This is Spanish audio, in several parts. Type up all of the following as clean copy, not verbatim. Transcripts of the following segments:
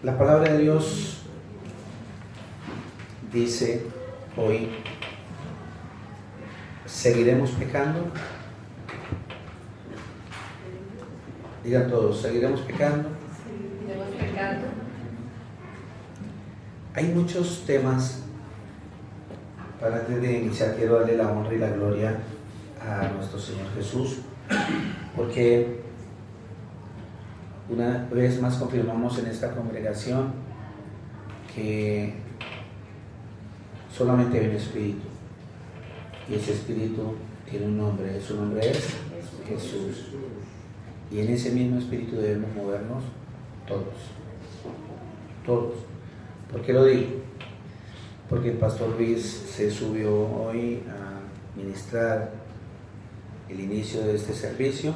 La palabra de Dios dice hoy, ¿seguiremos pecando? Digan todos, ¿seguiremos pecando? ¿Seguiremos pecando? Hay muchos temas. Para antes de iniciar quiero darle la honra y la gloria a nuestro Señor Jesús, porque una vez más confirmamos en esta congregación que solamente hay un espíritu, y ese espíritu tiene un nombre, su nombre es Jesús, y en ese mismo espíritu debemos movernos todos. ¿Por qué lo digo? Porque el pastor Luis se subió hoy a ministrar el inicio de este servicio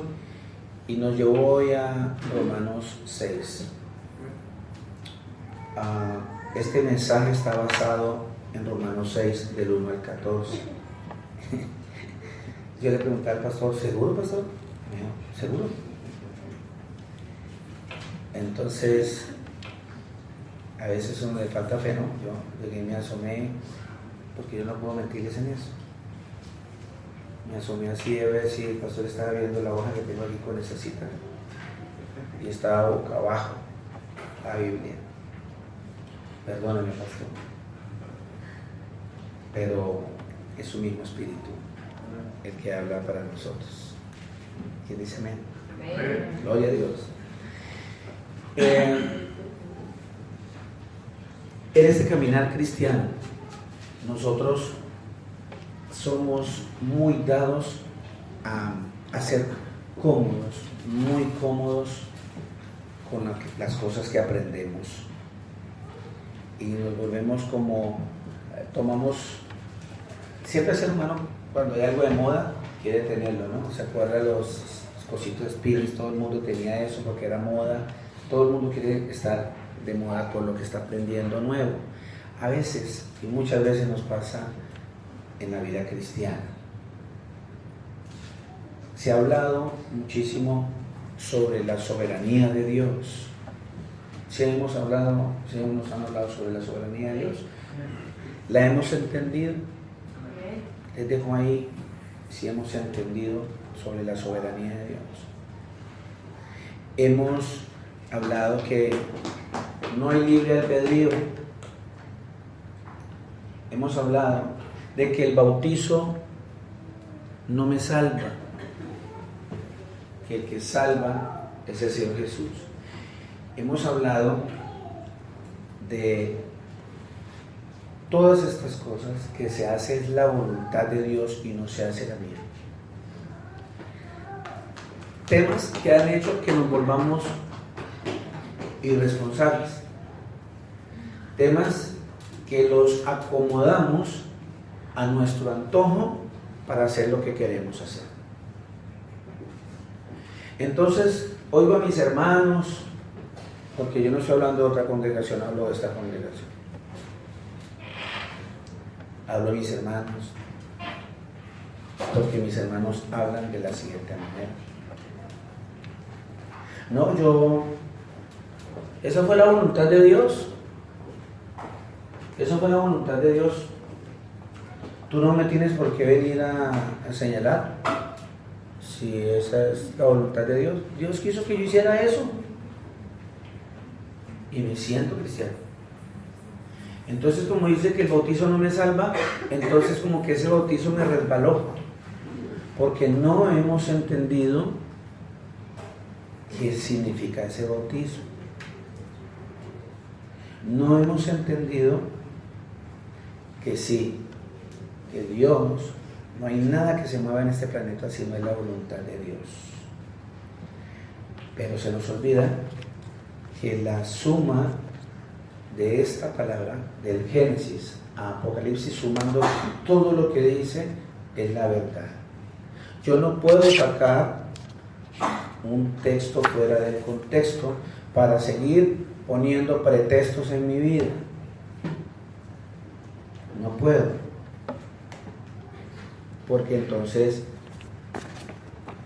y nos llevó hoy a Romanos 6. Este mensaje está basado en Romanos 6, del 1 al 14. Yo le pregunté al pastor, ¿seguro, pastor? Me dijo, ¿seguro? Entonces, a veces uno le falta fe, ¿no? Yo llegué y me asomé, porque yo no puedo mentirles en eso. Me asomé así a ver si el pastor estaba viendo la hoja que tengo aquí con esa cita. Y estaba boca abajo la Biblia. Perdóname, pastor. Pero es su mismo espíritu el que habla para nosotros. ¿Quién dice amén? Amén. Gloria a Dios. En este caminar cristiano, nosotros somos muy dados a ser cómodos, muy cómodos con las cosas que aprendemos. Y nos volvemos como, siempre el ser humano, cuando hay algo de moda, quiere tenerlo, ¿no? ¿Se acuerdan los cositos de Spears? Todo el mundo tenía eso porque era moda. Todo el mundo quiere estar de moda por lo que está aprendiendo nuevo. A veces, y muchas veces nos pasa en la vida cristiana. Se ha hablado muchísimo sobre la soberanía de Dios. ¿Sí nos han hablado sobre la soberanía de Dios? ¿La hemos entendido? Les dejo ahí si hemos entendido sobre la soberanía de Dios. Hemos hablado que no hay libre albedrío. Hemos hablado de que el bautizo no me salva, que el que salva es el Señor Jesús. Hemos hablado de todas estas cosas, que se hace la voluntad de Dios y no se hace la mía. Temas que han hecho que nos volvamos irresponsables, temas que los acomodamos a nuestro antojo para hacer lo que queremos hacer. Entonces, oigo a mis hermanos, porque yo no estoy hablando de otra congregación, hablo de esta congregación. Hablo a mis hermanos, porque mis hermanos hablan de la siguiente manera. No, esa fue la voluntad de Dios. Esa fue la voluntad de Dios. Tú no me tienes por qué venir a señalar si esa es la voluntad de Dios. Dios quiso que yo hiciera eso. Y me siento cristiano. Entonces, como dice que el bautizo no me salva, entonces como que ese bautizo me resbaló. Porque no hemos entendido qué significa ese bautizo. No hemos entendido que sí, que Dios, no hay nada que se mueva en este planeta si no es la voluntad de Dios. Pero se nos olvida que la suma de esta palabra, del Génesis a Apocalipsis, sumando todo lo que dice, es la verdad. Yo no puedo sacar un texto fuera del contexto para seguir poniendo pretextos en mi vida. No puedo, porque entonces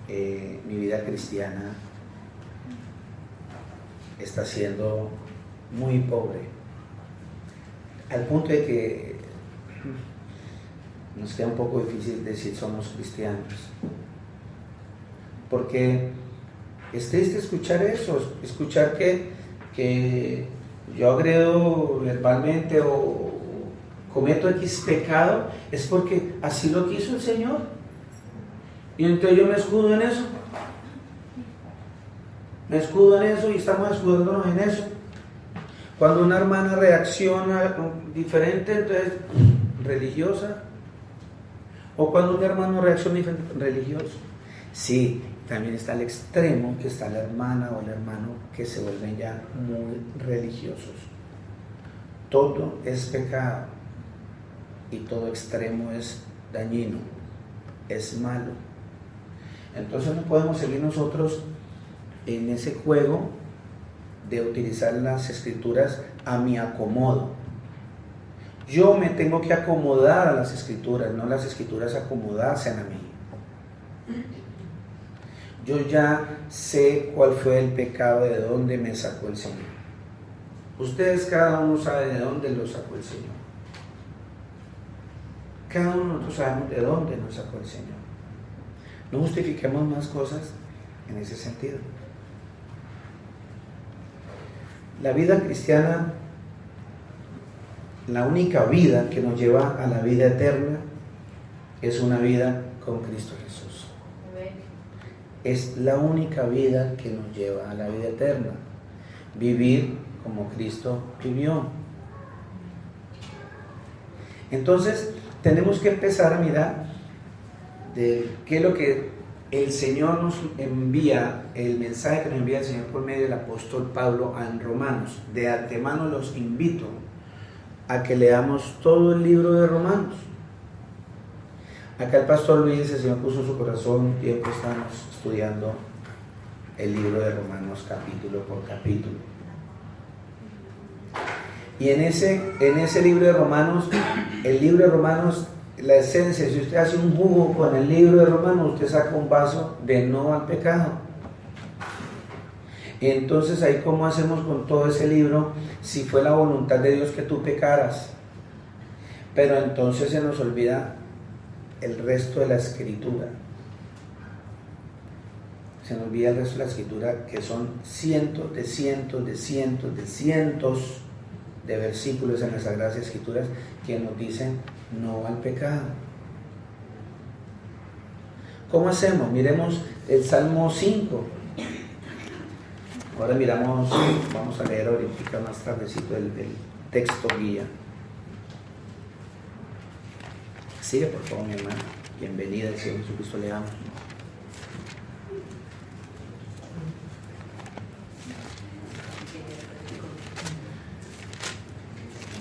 mi vida cristiana está siendo muy pobre, al punto de que nos queda un poco difícil decir somos cristianos, porque es triste escuchar eso, escuchar que yo agredo verbalmente o cometo X pecado, es porque así lo quiso el Señor, y entonces yo me escudo en eso. Me escudo en eso y estamos escudándonos en eso. Cuando una hermana reacciona diferente, entonces religiosa. O cuando un hermano reacciona diferente, religioso. Sí, también está el extremo, que está la hermana o el hermano que se vuelven ya muy religiosos. Todo es pecado y todo extremo es dañino, es malo. Entonces no podemos seguir nosotros en ese juego de utilizar las escrituras a mi acomodo. Yo me tengo que acomodar a las escrituras, no las escrituras acomodarse a mí. Yo ya sé cuál fue el pecado, de dónde me sacó el Señor. Ustedes cada uno sabe de dónde lo sacó el Señor. Cada uno de nosotros sabemos de dónde nos sacó el Señor. No justifiquemos más cosas en ese sentido. La vida cristiana, la única vida que nos lleva a la vida eterna, es una vida con Cristo Jesús. Es la única vida que nos lleva a la vida eterna. Vivir como Cristo vivió. Entonces, tenemos que empezar a mirar de qué es lo que el Señor nos envía, el mensaje que nos envía el Señor por medio del apóstol Pablo en Romanos. De antemano los invito a que leamos todo el libro de Romanos. Acá el pastor Luis, el Señor puso en su corazón, tiempo estamos estudiando el libro de Romanos capítulo por capítulo. Y en ese libro de Romanos, el libro de Romanos, la esencia, si usted hace un jugo con el libro de Romanos, usted saca un vaso de no al pecado. Y entonces ahí, ¿cómo hacemos con todo ese libro? Si fue la voluntad de Dios que tú pecaras, pero entonces se nos olvida el resto de la escritura. Se nos olvida el resto de la escritura, que son cientos de versículos en las Sagradas Escrituras que nos dicen no al pecado. ¿Cómo hacemos? Miremos el Salmo 5. Ahora vamos a leer ahorita más tardecito el texto guía. Sigue por favor, mi hermano. Bienvenida al Señor Jesucristo, leamos.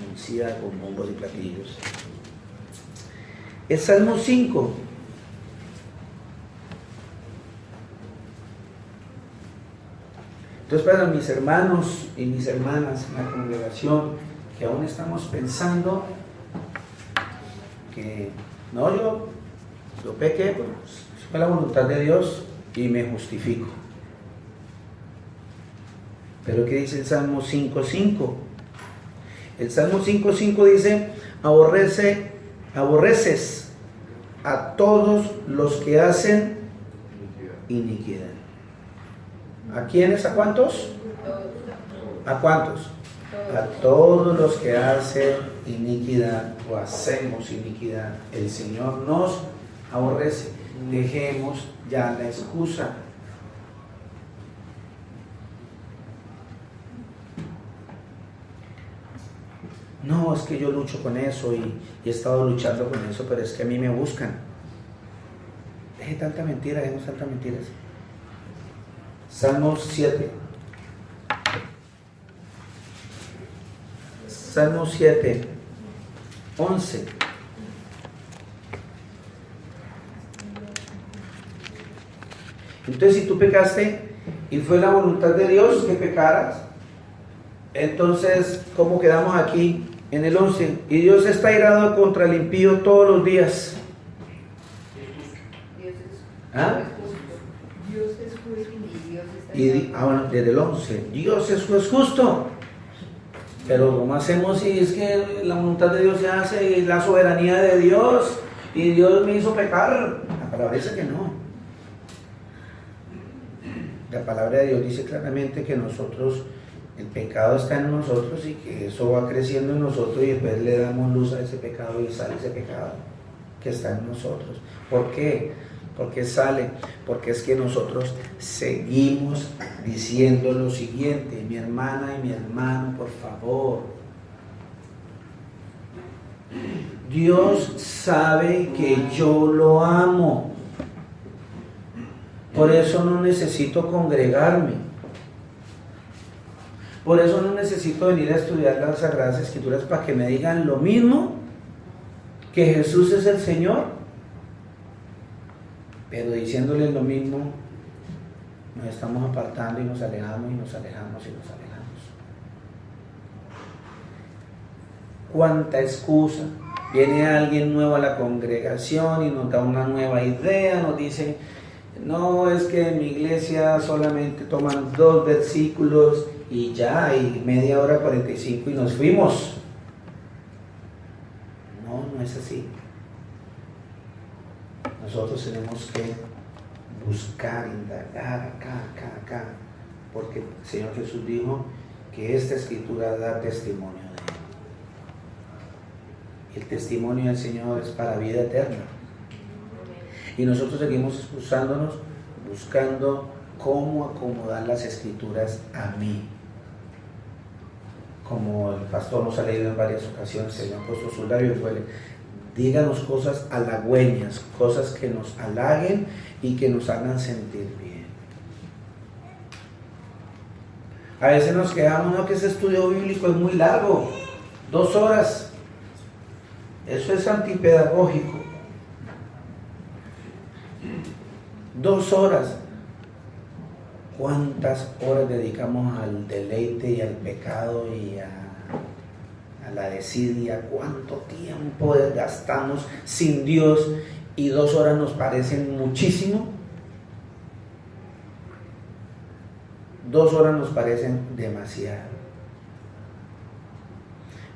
Anuncia con bombos y platillos. El Salmo 5. Entonces, para mis hermanos y mis hermanas en la congregación que aún estamos pensando que no, yo pequé, pues fue la voluntad de Dios y me justifico. Pero ¿qué dice el Salmo 5:5? El Salmo 5:5 dice: aborreces a todos los que hacen iniquidad. ¿A quiénes? ¿A cuántos? ¿A cuántos? A todos los que hacen iniquidad o hacemos iniquidad. El Señor nos aborrece. Dejemos ya la excusa. No, es que yo lucho con eso y he estado luchando con eso, pero es que a mí me buscan. Deje tanta mentira, dejemos tantas mentiras. Salmo 7. Salmo 7, 11. Entonces, si tú pecaste y fue la voluntad de Dios que pecaras, entonces, ¿cómo quedamos aquí en el 11? Y Dios está irado contra el impío todos los días. ¿Ah? Dios es justo y Dios está Bueno, desde el 11, Dios es juez justo. Pero ¿cómo hacemos si es que la voluntad de Dios se hace y la soberanía de Dios y Dios me hizo pecar? La palabra dice que no. La palabra de Dios dice claramente que nosotros, el pecado está en nosotros y que eso va creciendo en nosotros y después le damos luz a ese pecado y sale ese pecado que está en nosotros. ¿Por qué? Porque sale, porque es que nosotros seguimos diciendo lo siguiente: mi hermana y mi hermano, por favor, Dios sabe que yo lo amo, por eso no necesito congregarme, por eso no necesito venir a estudiar las Sagradas Escrituras para que me digan lo mismo, que Jesús es el Señor. Pero diciéndole lo mismo, nos estamos apartando y nos alejamos y nos alejamos y nos alejamos. ¿Cuánta excusa? Viene alguien nuevo a la congregación y nos da una nueva idea, nos dice: no, es que en mi iglesia solamente toman 2 versículos y ya, y media hora 45 y nos fuimos. No, no es así. Nosotros tenemos que buscar, indagar acá, porque el Señor Jesús dijo que esta escritura da testimonio de Él. Y el testimonio del Señor es para vida eterna. Y nosotros seguimos esforzándonos, buscando cómo acomodar las escrituras a mí. Como el pastor nos ha leído en varias ocasiones, el Señor ha puesto sus labios y fue: díganos cosas halagüeñas, cosas que nos halaguen y que nos hagan sentir bien. A veces nos quedamos, no, que ese estudio bíblico es muy largo, 2 horas. Eso es antipedagógico. 2 horas. ¿Cuántas horas dedicamos al deleite y al pecado y a la desidia? ¿Cuánto tiempo gastamos sin Dios y 2 horas nos parecen muchísimo? 2 horas nos parecen demasiado.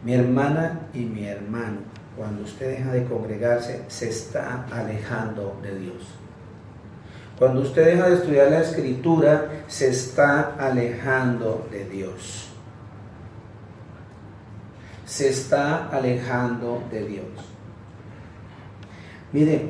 Mi hermana y mi hermano, cuando usted deja de congregarse, se está alejando de Dios. Cuando usted deja de estudiar la Escritura, se está alejando de Dios. Se está alejando de Dios. Mire,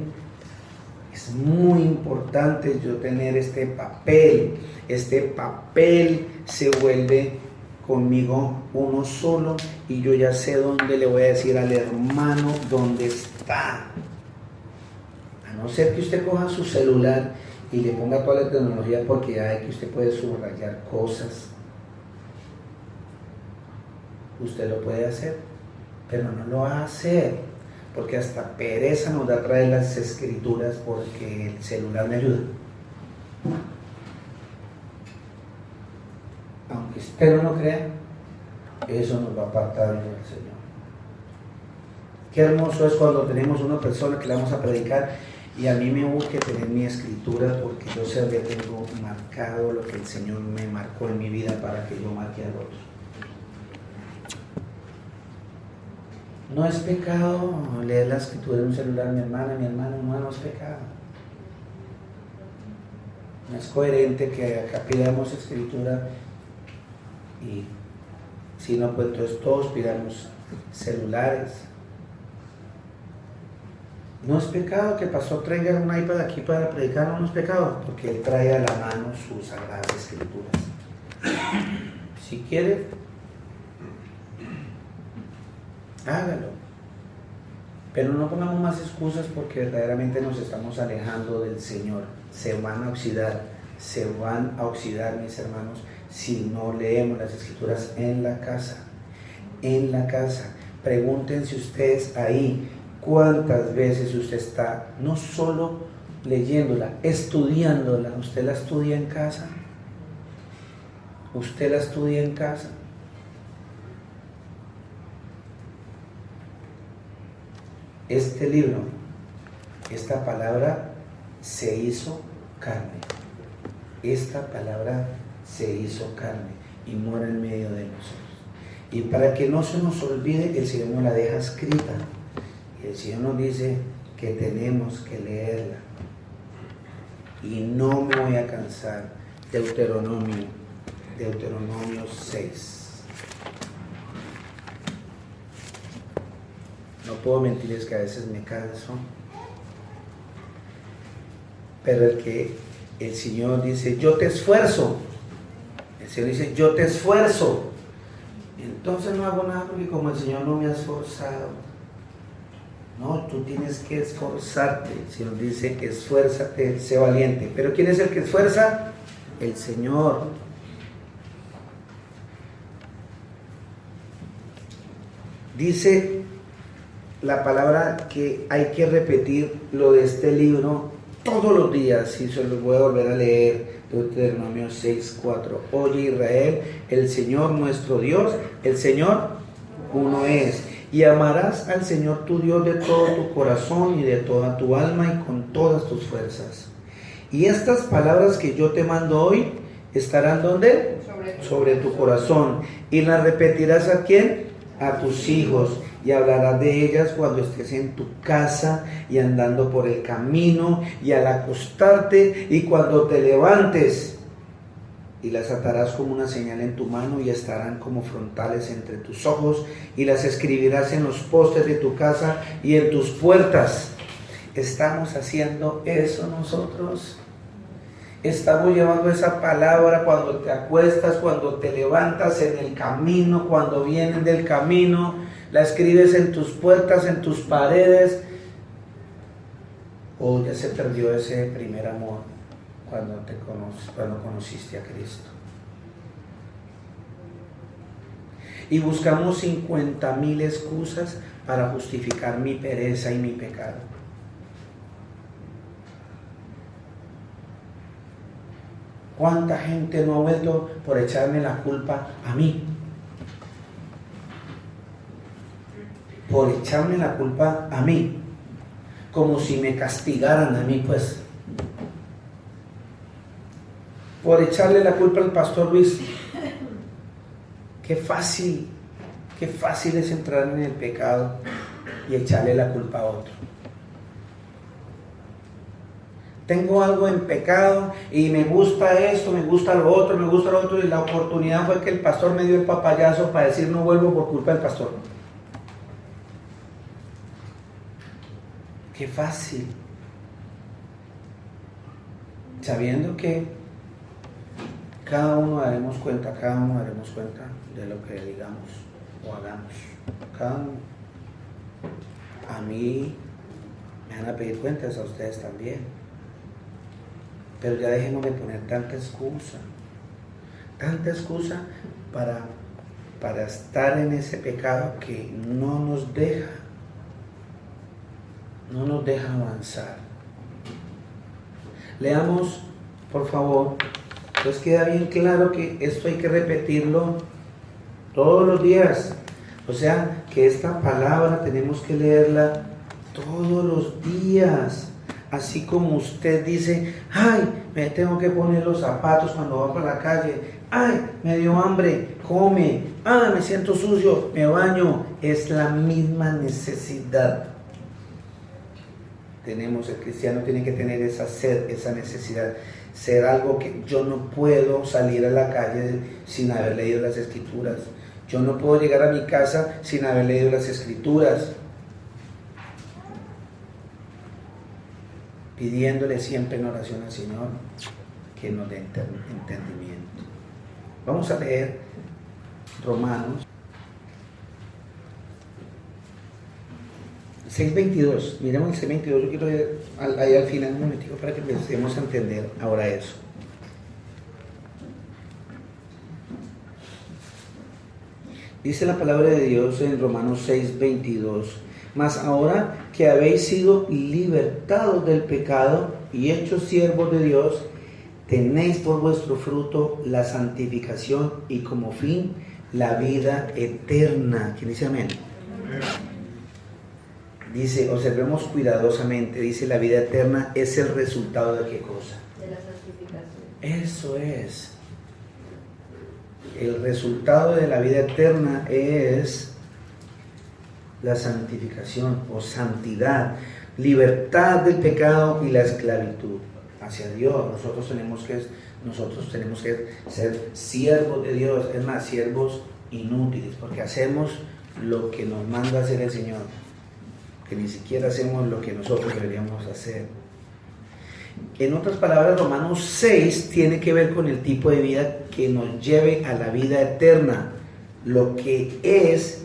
es muy importante yo tener este papel. Este papel se vuelve conmigo uno solo y yo ya sé dónde le voy a decir al hermano dónde está. A no ser que usted coja su celular y le ponga toda la tecnología, porque hay que usted puede subrayar cosas. Usted lo puede hacer, pero no lo va a hacer, porque hasta pereza nos da traer las escrituras, porque el celular me ayuda. Aunque usted no lo crea, eso nos va a apartar del Señor. Qué hermoso es cuando tenemos una persona que le vamos a predicar y a mí me urge tener mi escritura, porque yo sé que tengo marcado lo que el Señor me marcó en mi vida para que yo marque al otro. No es pecado leer la escritura en un celular, mi hermana, mi hermano, no es pecado. No es coherente que acá pidamos escritura y si no, pues entonces todos pidamos celulares. No es pecado que el pastor traiga un iPad aquí para predicar, no es pecado, porque él trae a la mano sus sagradas escrituras. Si quiere, hágalo. Pero no pongamos más excusas, porque verdaderamente nos estamos alejando del Señor. Se van a oxidar, mis hermanos, si no leemos las escrituras en la casa. En la casa. Pregúntense ustedes ahí, ¿cuántas veces usted está no solo leyéndola, estudiándola? ¿Usted la estudia en casa? ¿Usted la estudia en casa? Este libro, esta palabra se hizo carne. Esta palabra se hizo carne y mora en medio de nosotros. Y para que no se nos olvide, el Señor nos la deja escrita. Y el Señor nos dice que tenemos que leerla. Y no me voy a cansar. Deuteronomio 6. No puedo mentirles que a veces me canso. Pero el Señor dice, yo te esfuerzo. El Señor dice, yo te esfuerzo. Entonces no hago nada porque como el Señor no me ha esforzado. No, tú tienes que esforzarte. El Señor dice, esfuérzate, sé valiente. ¿Pero quién es el que esfuerza? El Señor. Dice la palabra que hay que repetir lo de este libro todos los días, y se los voy a volver a leer. Deuteronomio 6:4. Oye Israel, el Señor nuestro Dios, el Señor uno es. Y amarás al Señor tu Dios de todo tu corazón y de toda tu alma y con todas tus fuerzas. Y estas palabras que yo te mando hoy estarán ¿dónde? Sobre tu corazón. Y las repetirás ¿a quién? A tus hijos. Y hablarás de ellas cuando estés en tu casa y andando por el camino y al acostarte y cuando te levantes. Y las atarás como una señal en tu mano y estarán como frontales entre tus ojos y las escribirás en los postes de tu casa y en tus puertas. ¿Estamos haciendo eso nosotros? Estamos llevando esa palabra cuando te acuestas, cuando te levantas, en el camino, cuando vienen del camino. La escribes en tus puertas, en tus paredes. ¿O ya se perdió ese primer amor cuando conociste a Cristo? Y buscamos 50,000 excusas para justificar mi pereza y mi pecado. ¿Cuánta gente no ha vuelto por echarme la culpa a mí? Por echarme la culpa a mí, como si me castigaran a mí, pues. Por echarle la culpa al pastor Luis. Qué fácil es entrar en el pecado y echarle la culpa a otro. Tengo algo en pecado y me gusta esto, me gusta lo otro, y la oportunidad fue que el pastor me dio el papayazo para decir no vuelvo por culpa del pastor. Qué fácil. Sabiendo que cada uno daremos cuenta de lo que digamos o hagamos. Cada uno. A mí me van a pedir cuentas, a ustedes también. Pero ya dejemos de poner tanta excusa para estar en ese pecado que no nos deja avanzar. Leamos, por favor. Pues queda bien claro que esto hay que repetirlo todos los días. O sea, que esta palabra tenemos que leerla todos los días. Así como usted dice, ay, me tengo que poner los zapatos cuando va por la calle. Ay, me dio hambre, come. Ay, me siento sucio, me baño. Es la misma necesidad. El cristiano tiene que tener esa sed, esa necesidad. Ser algo que yo no puedo salir a la calle sin haber leído las Escrituras. Yo no puedo llegar a mi casa sin haber leído las Escrituras. Pidiéndole siempre en oración al Señor que nos dé entendimiento. Vamos a leer Romanos 6:22. Miremos el 6:22. Yo quiero ir ahí al final un momentico para que empecemos a entender ahora eso. Dice la palabra de Dios en Romanos 6:22. Mas ahora que habéis sido libertados del pecado y hechos siervos de Dios, tenéis por vuestro fruto la santificación y como fin la vida eterna. ¿Quién dice amén? Dice, observemos cuidadosamente, dice la vida eterna es el resultado de qué cosa? De la santificación. Eso es. el resultado de la vida eterna es la santificación o santidad, libertad del pecado y la esclavitud hacia Dios. Nosotros tenemos que ser siervos de Dios, es más, siervos inútiles, porque hacemos lo que nos manda hacer el Señor, que ni siquiera hacemos lo que nosotros deberíamos hacer. En otras palabras, Romanos 6 tiene que ver con el tipo de vida que nos lleve a la vida eterna, lo que es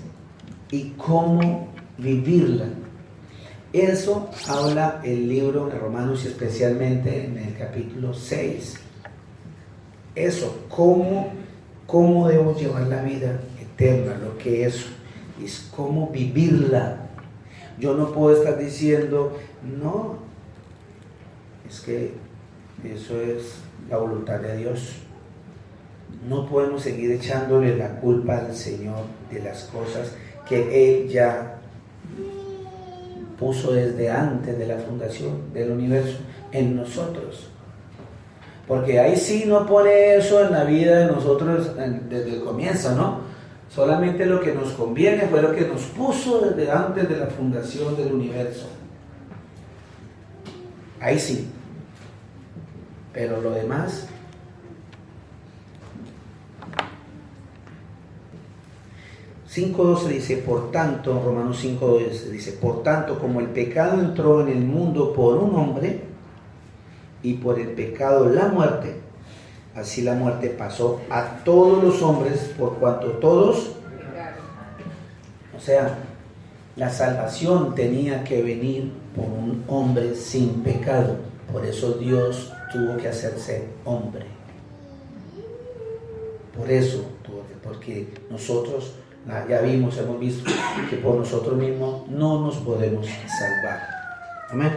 y cómo vivirla. Eso habla el libro de Romanos y especialmente en el capítulo 6. Eso, cómo debo llevar la vida eterna, lo que es cómo vivirla. Yo no puedo estar diciendo, no, es que eso es la voluntad de Dios. No podemos seguir echándole la culpa al Señor de las cosas que Él ya puso desde antes de la fundación del universo en nosotros. Porque ahí sí no pone eso en la vida de nosotros desde el comienzo, ¿no? Solamente lo que nos conviene fue lo que nos puso desde antes de la fundación del universo. Ahí sí. Pero lo demás, dice, por tanto, Romanos 5:12 dice, por tanto, como el pecado entró en el mundo por un hombre, y por el pecado la muerte, así la muerte pasó a todos los hombres, por cuanto todos, o sea, la salvación tenía que venir por un hombre sin pecado. Por eso Dios tuvo que hacerse hombre. Por eso, porque nosotros ya hemos visto que por nosotros mismos no nos podemos salvar. Amén.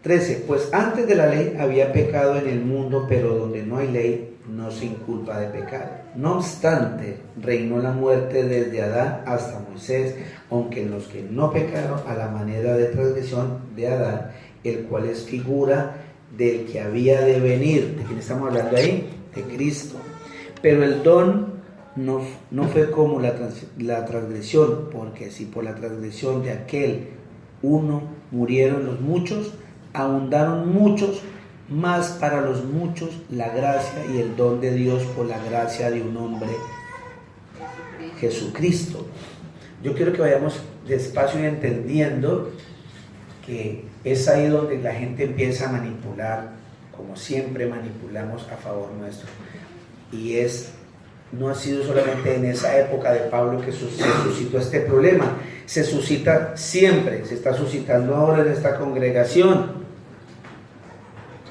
13. Pues antes de la ley había pecado en el mundo, pero donde no hay ley no se inculpa de pecado. No obstante, reinó la muerte desde Adán hasta Moisés, aunque en los que no pecaron a la manera de transgresión de Adán, el cual es figura del que había de venir. ¿De quién estamos hablando ahí? De Cristo. Pero el don no fue como la transgresión, porque si por la transgresión de aquel uno murieron los muchos, abundaron muchos, más para los muchos la gracia y el don de Dios por la gracia de un hombre, Jesucristo. Yo quiero que vayamos despacio y entendiendo que es ahí donde la gente empieza a manipular, como siempre manipulamos a favor nuestro. Y no ha sido solamente en esa época de Pablo que se suscitó este problema, se suscita siempre, se está suscitando ahora en esta congregación.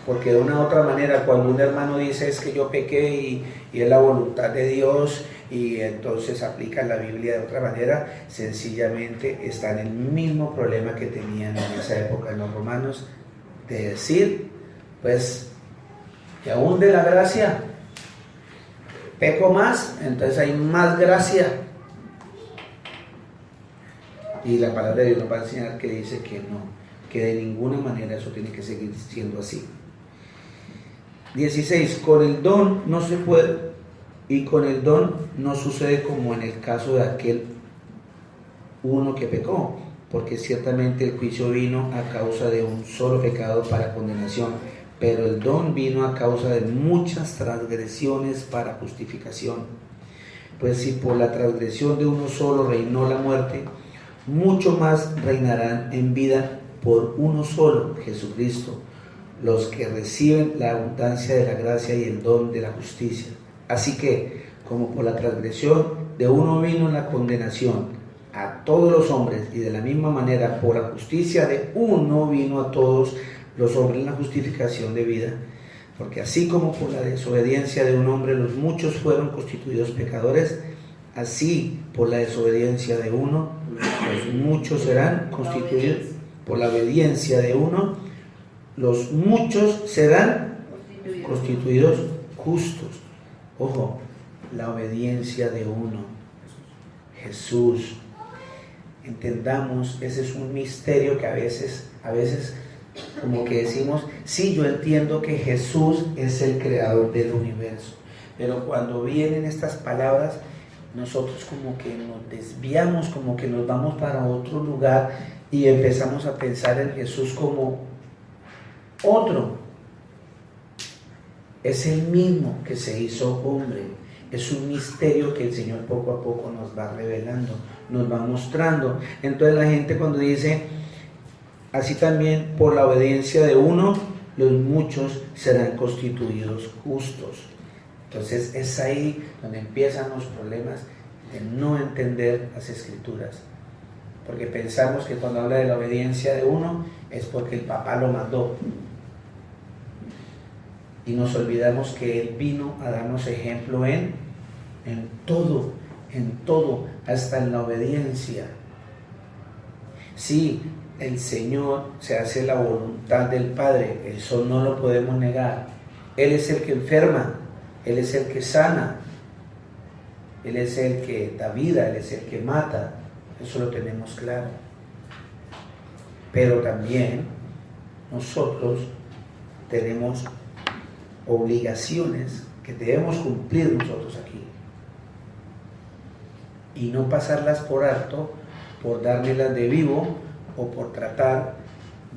Porque de una u otra manera, cuando un hermano dice es que yo pequé y es la voluntad de Dios, y entonces aplica la Biblia de otra manera, sencillamente está en el mismo problema que tenían en esa época los romanos, de decir, pues, que aún de la gracia peco más, entonces hay más gracia. Y la palabra de Dios nos va a enseñar que dice que no, que de ninguna manera eso tiene que seguir siendo así. 16. Con el don no se puede, y con el don no sucede como en el caso de aquel uno que pecó, porque ciertamente el juicio vino a causa de un solo pecado para condenación, pero el don vino a causa de muchas transgresiones para justificación. Pues si por la transgresión de uno solo reinó la muerte, mucho más reinarán en vida por uno solo, Jesucristo, los que reciben la abundancia de la gracia y el don de la justicia. Así que, como por la transgresión de uno vino la condenación a todos los hombres, y de la misma manera por la justicia de uno vino a todos los hombres la justificación de vida, porque así como por la desobediencia de un hombre los muchos fueron constituidos pecadores, así por la desobediencia de uno los muchos serán constituidos, por la obediencia de uno los muchos serán constituidos justos. Ojo, la obediencia de uno, Jesús. Entendamos, ese es un misterio que a veces como que decimos, sí, yo entiendo que Jesús es el creador del universo, Pero cuando vienen estas palabras, nosotros como que nos desviamos, como que nos vamos para otro lugar y empezamos a pensar en Jesús como otro. Es el mismo que se hizo hombre. Es un misterio que el Señor poco a poco nos va revelando, nos va mostrando. Entonces la gente cuando dice, así también por la obediencia de uno, los muchos serán constituidos justos. Entonces es ahí donde empiezan los problemas de no entender las Escrituras. Porque pensamos que cuando habla de la obediencia de uno es porque el papá lo mandó. Y nos olvidamos que Él vino a darnos ejemplo en todo, hasta en la obediencia. Sí, el Señor se hace la voluntad del Padre, eso no lo podemos negar. Él es el que enferma, Él es el que sana, Él es el que da vida, Él es el que mata, eso lo tenemos claro. Pero también nosotros tenemos obligaciones que debemos cumplir nosotros aquí y no pasarlas por alto, por dármelas de vivo o por tratar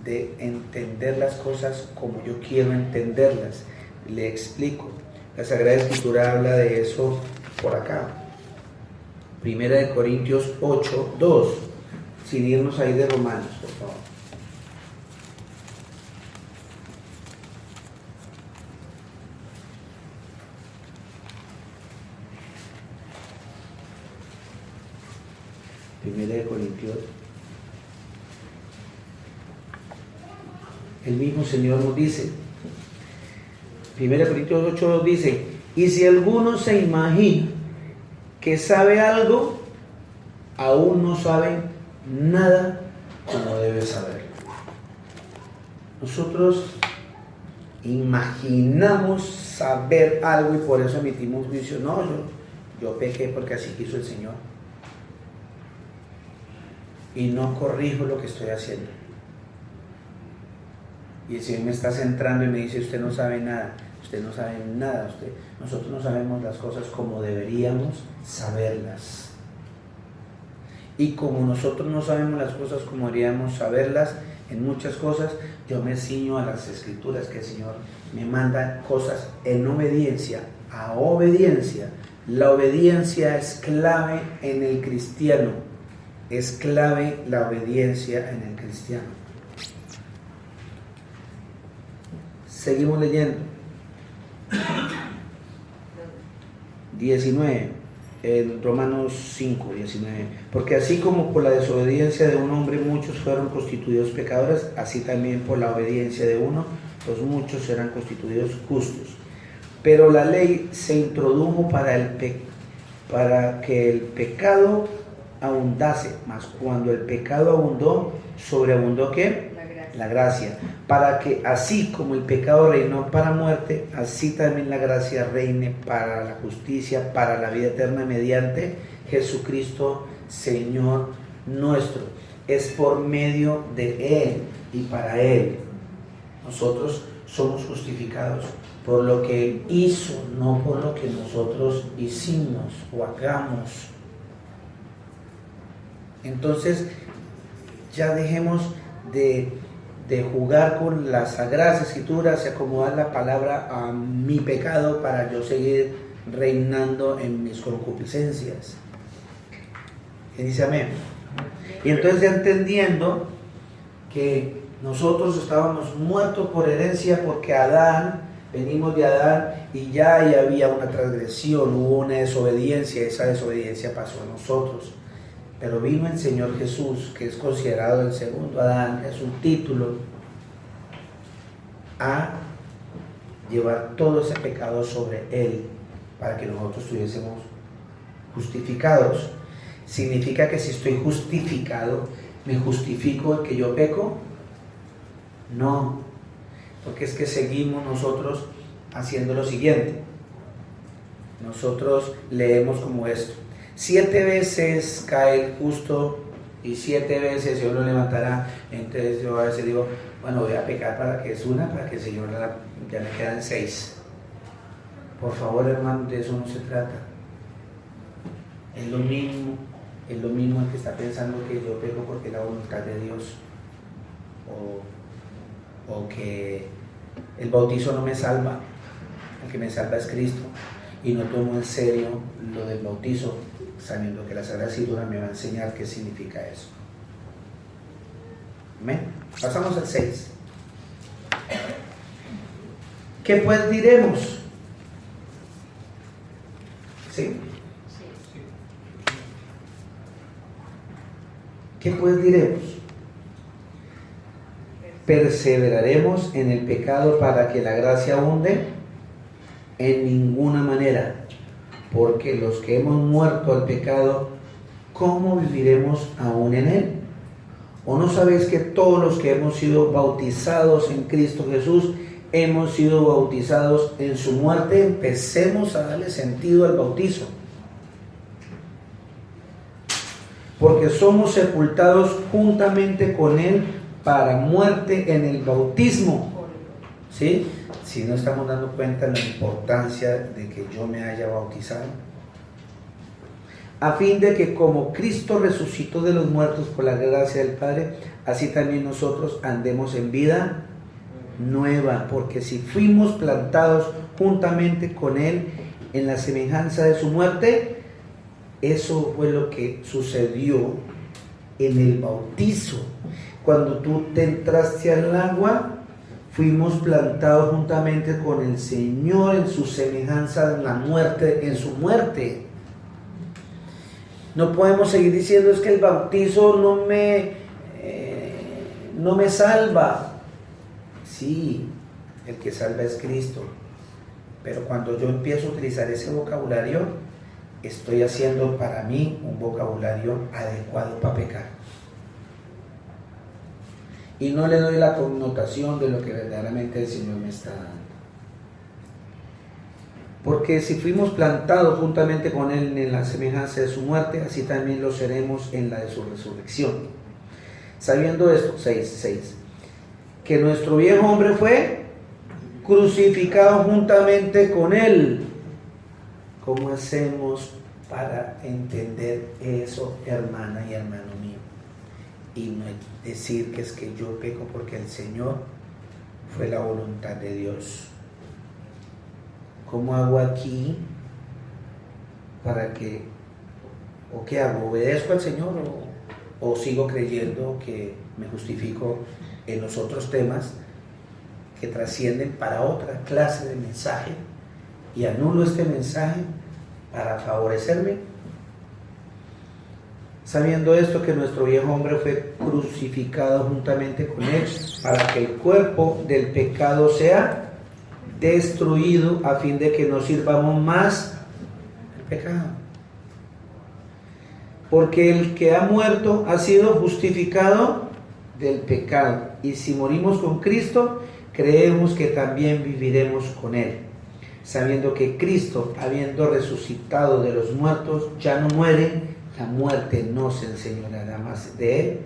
de entender las cosas como yo quiero entenderlas. Le explico. La Sagrada Escritura habla de eso por acá. 1 Corintios 8:2, sin irnos ahí de Romanos, por favor. Primera de Corintios. El mismo Señor nos dice, 1 Corintios 8 dice, y si alguno se imagina que sabe algo, aún no sabe nada como debe saberlo. Nosotros imaginamos saber algo y por eso emitimos juicio. No, yo pequé porque así quiso el Señor. Y no corrijo lo que estoy haciendo. Y el Señor me está centrando y me dice, usted no sabe nada, nosotros no sabemos las cosas como deberíamos saberlas. Y como nosotros no sabemos las cosas como deberíamos saberlas, en muchas cosas yo me ciño a las Escrituras, que el Señor me manda cosas en obediencia, a obediencia. La obediencia es clave en el cristiano. Es clave la obediencia en el cristiano. Seguimos leyendo. 19, en Romanos 5, 19. Porque así como por la desobediencia de un hombre muchos fueron constituidos pecadores, así también por la obediencia de uno, los muchos serán constituidos justos. Pero la ley se introdujo para que el pecado abundase, mas cuando el pecado abundó, sobreabundó ¿qué? La gracia. Para que así como el pecado reinó para muerte, así también la gracia reine para la justicia, para la vida eterna mediante Jesucristo, Señor nuestro. Es por medio de Él y para Él. Nosotros somos justificados por lo que Él hizo, no por lo que nosotros hicimos o hagamos. Entonces, ya dejemos de jugar con las Sagradas Escrituras y acomodar la palabra a mi pecado para yo seguir reinando en mis concupiscencias. ¿Qué dice amén? Y entonces ya entendiendo que nosotros estábamos muertos por herencia porque venimos de Adán y ya había una transgresión, hubo una desobediencia, esa desobediencia pasó a nosotros. Pero vino el Señor Jesús, que es considerado el segundo Adán, es un título, a llevar todo ese pecado sobre Él, para que nosotros estuviésemos justificados. ¿Significa que si estoy justificado, me justifico el que yo peco? No, porque es que seguimos nosotros haciendo lo siguiente. Nosotros leemos como esto: 7 veces cae el justo y 7 veces Dios lo levantará. Entonces yo a veces digo, bueno, voy a pecar para que el Señor ya me quedan 6. Por favor, hermano, de eso no se trata. Es lo mismo el que está pensando que yo peco porque es la voluntad de Dios, o que el bautizo no me salva, el que me salva es Cristo, y no tomo en serio lo del bautizo, sabiendo que la Sagrada Escritura me va a enseñar qué significa eso. Amén. Pasamos al 6. ¿Qué pues diremos? ¿Sí? ¿Qué pues diremos? ¿Perseveraremos en el pecado para que la gracia abunde? En ninguna manera, porque los que hemos muerto al pecado, ¿cómo viviremos aún en él? ¿O no sabéis que todos los que hemos sido bautizados en Cristo Jesús, hemos sido bautizados en su muerte? Empecemos a darle sentido al bautizo. Porque somos sepultados juntamente con él para muerte en el bautismo. ¿Sí? Si no estamos dando cuenta de la importancia de que yo me haya bautizado, a fin de que como Cristo resucitó de los muertos por la gracia del Padre, así también nosotros andemos en vida nueva, porque si fuimos plantados juntamente con él en la semejanza de su muerte, eso fue lo que sucedió en el bautizo. Cuando tú te entraste al agua, fuimos plantados juntamente con el Señor en su semejanza en la muerte, en su muerte. No podemos seguir diciendo es que el bautizo no me salva. Sí, el que salva es Cristo. Pero cuando yo empiezo a utilizar ese vocabulario, estoy haciendo para mí un vocabulario adecuado para pecar. Y no le doy la connotación de lo que verdaderamente el Señor me está dando. Porque si fuimos plantados juntamente con él en la semejanza de su muerte, así también lo seremos en la de su resurrección. Sabiendo esto, 6, que nuestro viejo hombre fue crucificado juntamente con él. ¿Cómo hacemos para entender eso, hermana y hermano mío? Y no decir que es que yo peco porque el Señor fue la voluntad de Dios. ¿Cómo hago aquí para que, o qué hago? ¿Obedezco al Señor o sigo creyendo que me justifico en los otros temas que trascienden para otra clase de mensaje y anulo este mensaje para favorecerme? Sabiendo esto, que nuestro viejo hombre fue crucificado juntamente con él para que el cuerpo del pecado sea destruido, a fin de que no sirvamos más al pecado. Porque el que ha muerto ha sido justificado del pecado, y si morimos con Cristo, creemos que también viviremos con él, sabiendo que Cristo, habiendo resucitado de los muertos, ya no muere, la muerte no se enseñoreará más de él.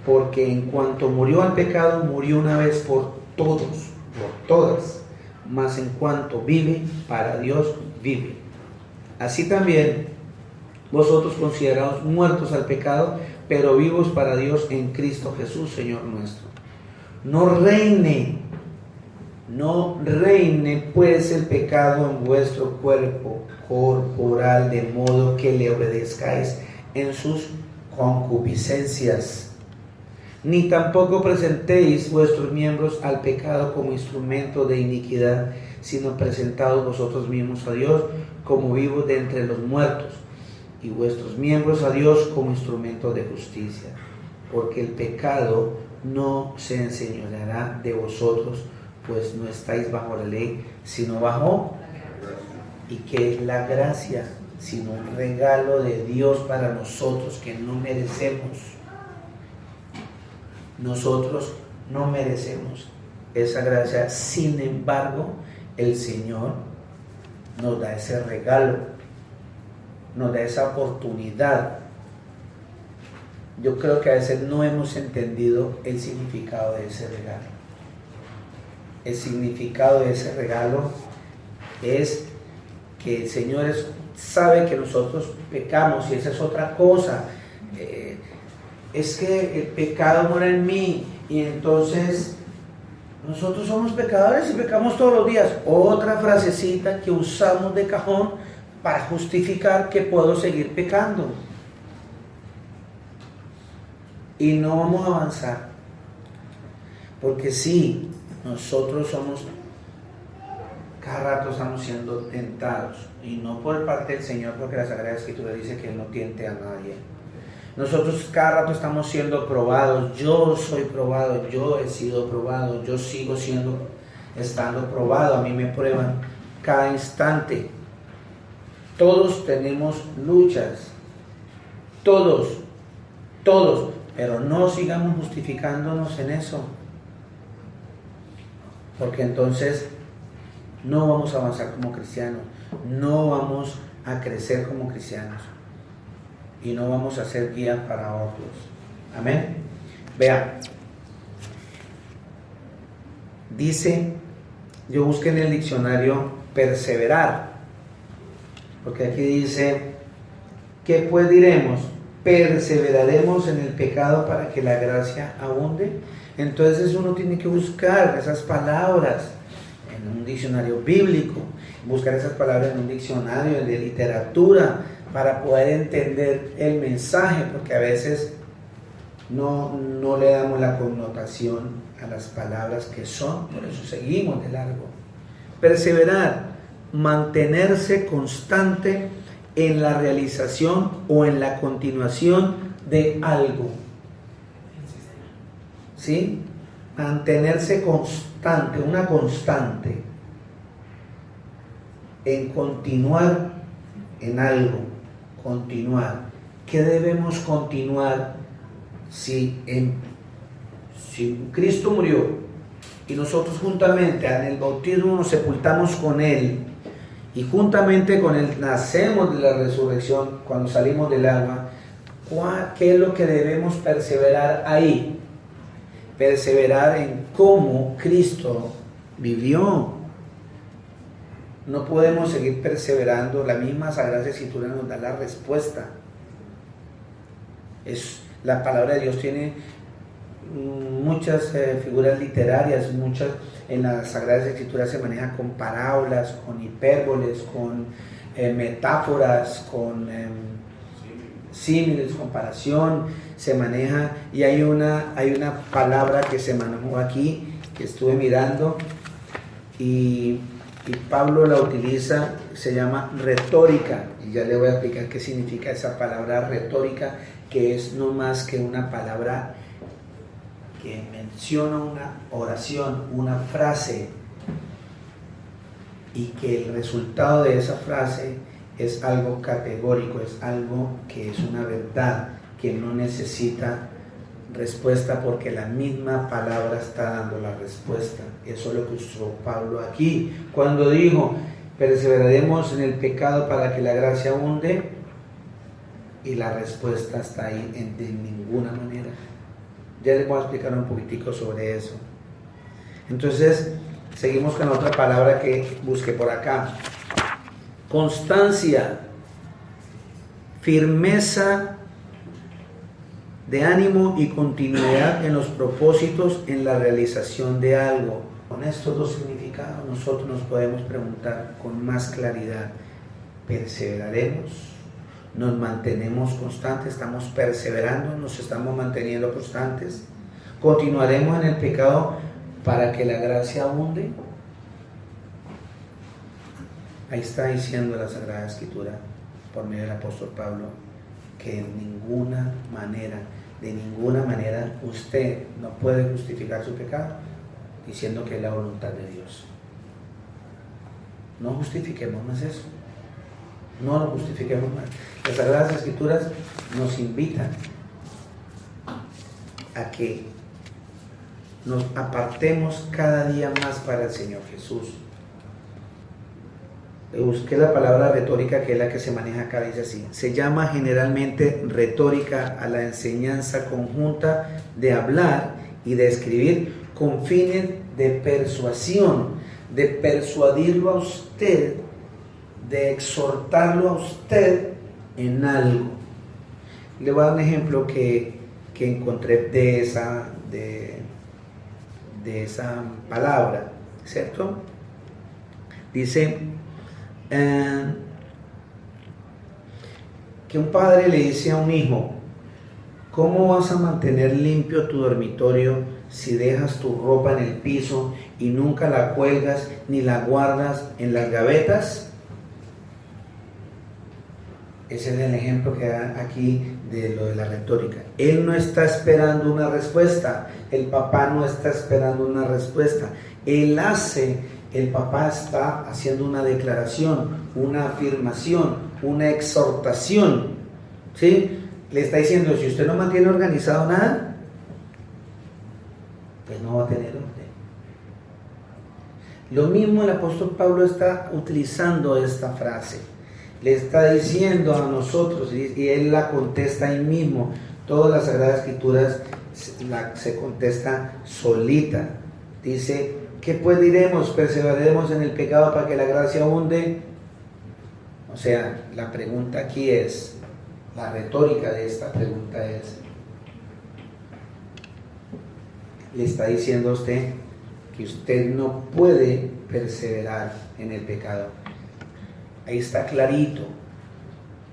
Porque en cuanto murió al pecado, murió una vez por todos, por todas, mas en cuanto vive, para Dios vive. Así también vosotros, considerados muertos al pecado, pero vivos para Dios en Cristo Jesús, Señor nuestro. No reine pues el pecado en vuestro cuerpo corporal, de modo que le obedezcáis en sus concupiscencias. Ni tampoco presentéis vuestros miembros al pecado como instrumento de iniquidad, sino presentaos vosotros mismos a Dios como vivos de entre los muertos, y vuestros miembros a Dios como instrumento de justicia. Porque el pecado no se enseñoreará de vosotros, pues no estáis bajo la ley, sino bajo, y que es la gracia, sino un regalo de Dios para nosotros que no merecemos. Nosotros no merecemos esa gracia, sin embargo, el Señor nos da ese regalo, nos da esa oportunidad. Yo creo que a veces no hemos entendido el significado de ese regalo. El significado de ese regalo es que el Señor sabe que nosotros pecamos y esa es otra cosa. Es que el pecado mora en mí y entonces nosotros somos pecadores y pecamos todos los días. Otra frasecita que usamos de cajón para justificar que puedo seguir pecando. Y no vamos a avanzar. Porque sí, nosotros cada rato estamos siendo tentados. Y no por parte del Señor, porque la Sagrada Escritura dice que Él no tiente a nadie. Nosotros cada rato estamos siendo probados. Yo soy probado, yo he sido probado, yo sigo estando probado. A mí me prueban cada instante. Todos tenemos luchas. Todos. Pero no sigamos justificándonos en eso. Porque entonces no vamos a avanzar como cristianos. No vamos a crecer como cristianos. Y no vamos a ser guía para otros. Amén. Vean. Dice, yo busqué en el diccionario perseverar. Porque aquí dice, ¿qué pues diremos? Perseveraremos en el pecado para que la gracia abunde. Entonces uno tiene que buscar esas palabras en un diccionario bíblico, buscar esas palabras en un diccionario de literatura para poder entender el mensaje, porque a veces no le damos la connotación a las palabras que son, por eso seguimos de largo. Perseverar, mantenerse constante en la realización o en la continuación de algo. ¿Sí? Mantenerse constante, una constante en continuar en algo, continuar. ¿Qué debemos continuar si Cristo murió y nosotros juntamente en el bautismo nos sepultamos con Él y juntamente con Él nacemos de la resurrección cuando salimos del agua? ¿Qué es lo que debemos perseverar ahí? Perseverar en cómo Cristo vivió. No podemos seguir perseverando. La misma Sagrada Escritura nos da la respuesta. La palabra de Dios tiene muchas figuras literarias, en las Sagradas Escrituras se maneja con parábolas, con hipérboles, con metáforas, con símiles, comparación, se maneja, y hay una palabra que se manejó aquí, que estuve mirando, y Pablo la utiliza, se llama retórica, y ya le voy a explicar qué significa esa palabra retórica, que es no más que una palabra que menciona una oración, una frase, y que el resultado de esa frase es algo categórico, es algo que es una verdad, que no necesita respuesta porque la misma palabra está dando la respuesta. Eso es lo que usó Pablo aquí, cuando dijo, perseveraremos en el pecado para que la gracia abunde, y la respuesta está ahí de ninguna manera. Ya les voy a explicar un poquitico sobre eso. Entonces, seguimos con otra palabra que busqué por acá. Constancia, firmeza de ánimo y continuidad en los propósitos, en la realización de algo. Con estos dos significados nosotros nos podemos preguntar con más claridad: ¿perseveraremos? ¿Nos mantenemos constantes? ¿Estamos perseverando? ¿Nos estamos manteniendo constantes? ¿Continuaremos en el pecado para que la gracia abunde? Ahí está diciendo la Sagrada Escritura por medio del apóstol Pablo que de ninguna manera usted no puede justificar su pecado diciendo que es la voluntad de Dios. No justifiquemos más eso. No lo justifiquemos más. Las Sagradas Escrituras nos invitan a que nos apartemos cada día más para el Señor Jesús. Busqué la palabra retórica, que es la que se maneja acá, dice así: se llama generalmente retórica a la enseñanza conjunta de hablar y de escribir con fines de persuasión, de persuadirlo a usted, de exhortarlo a usted en algo. Le voy a dar un ejemplo que encontré de esa palabra, ¿cierto? Dice que un padre le dice a un hijo: ¿cómo vas a mantener limpio tu dormitorio si dejas tu ropa en el piso y nunca la cuelgas ni la guardas en las gavetas? Ese es el ejemplo que da aquí de lo de la retórica. Él no está esperando una respuesta, el papá no está esperando una respuesta. El papá está haciendo una declaración, una afirmación, una exhortación, ¿sí? Le está diciendo: si usted no mantiene organizado nada, pues no va a tener orden. Lo mismo el apóstol Pablo está utilizando esta frase. Le está diciendo a nosotros, y él la contesta ahí mismo. Todas las Sagradas Escrituras se contesta solita. Dice: ¿qué pues diremos? ¿Perseveraremos en el pecado para que la gracia abunde? O sea, la pregunta aquí es, la retórica de esta pregunta es, le está diciendo a usted que usted no puede perseverar en el pecado. Ahí está clarito,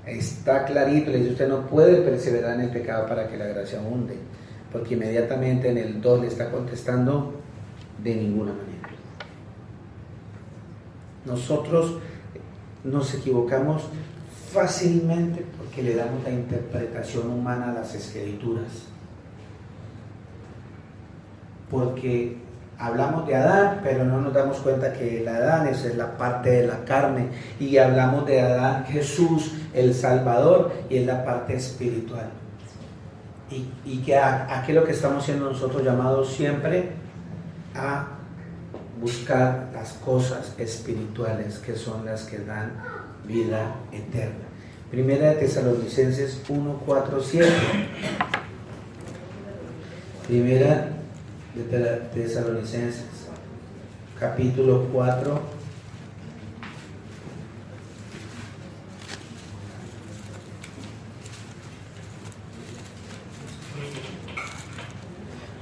le dice: usted no puede perseverar en el pecado para que la gracia abunde, porque inmediatamente en el 2 le está contestando: de ninguna manera. Nosotros nos equivocamos fácilmente porque le damos la interpretación humana a las Escrituras, porque hablamos de Adán, pero no nos damos cuenta que el Adán es la parte de la carne, y hablamos de Adán, Jesús, el Salvador, y es la parte espiritual. Y que aquí lo que estamos siendo nosotros llamados siempre a buscar las cosas espirituales, que son las que dan vida eterna. Primera de Tesalonicenses 1, 4, 7. Primera de Tesalonicenses, capítulo 4,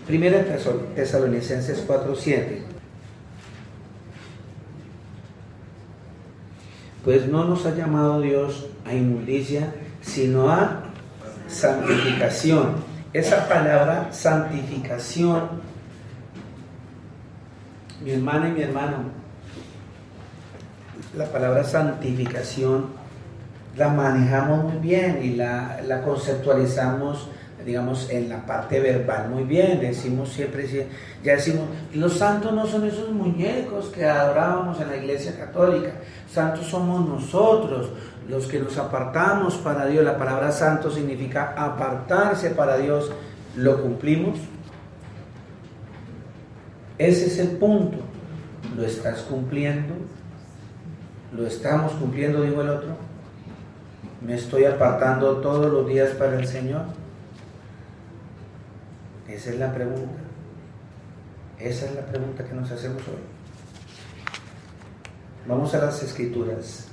Primera de Tesalonicenses 4, 7. Pues no nos ha llamado Dios a inmundicia, sino a santificación. Esa palabra santificación, mi hermana y mi hermano, la palabra santificación la manejamos muy bien y la conceptualizamos, digamos, en la parte verbal muy bien. Decimos siempre, ya decimos, los santos no son esos muñecos que adorábamos en la Iglesia Católica. Santos somos nosotros, los que nos apartamos para Dios. La palabra santo significa apartarse para Dios. ¿Lo cumplimos? Ese es el punto. ¿Lo estás cumpliendo? ¿Lo estamos cumpliendo, dijo el otro? ¿Me estoy apartando todos los días para el Señor? Esa es la pregunta. Esa es la pregunta que nos hacemos hoy. Vamos a las Escrituras.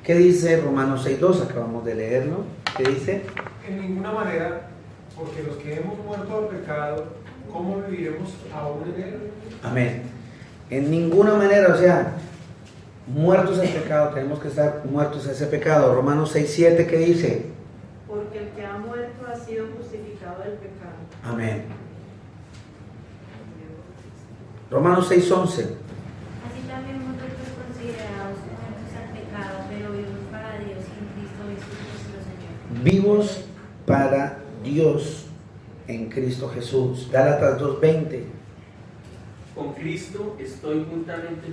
¿Qué dice Romanos 6:2? Acabamos de leerlo. ¿Qué dice? En ninguna manera, porque los que hemos muerto al pecado, ¿cómo viviremos aún en él? Amén. En ninguna manera, o sea, muertos al pecado, tenemos que estar muertos a ese pecado. Romanos 6:7, ¿qué dice? Porque el que ha muerto ha sido justificado del pecado. Amén. Romanos 6:11. Así también vosotros considerados muertos al pecado, pero vivos para Dios en Cristo Jesús nuestro Señor. Vivos para Dios en Cristo Jesús. Gálatas 2:20. Con Cristo estoy juntamente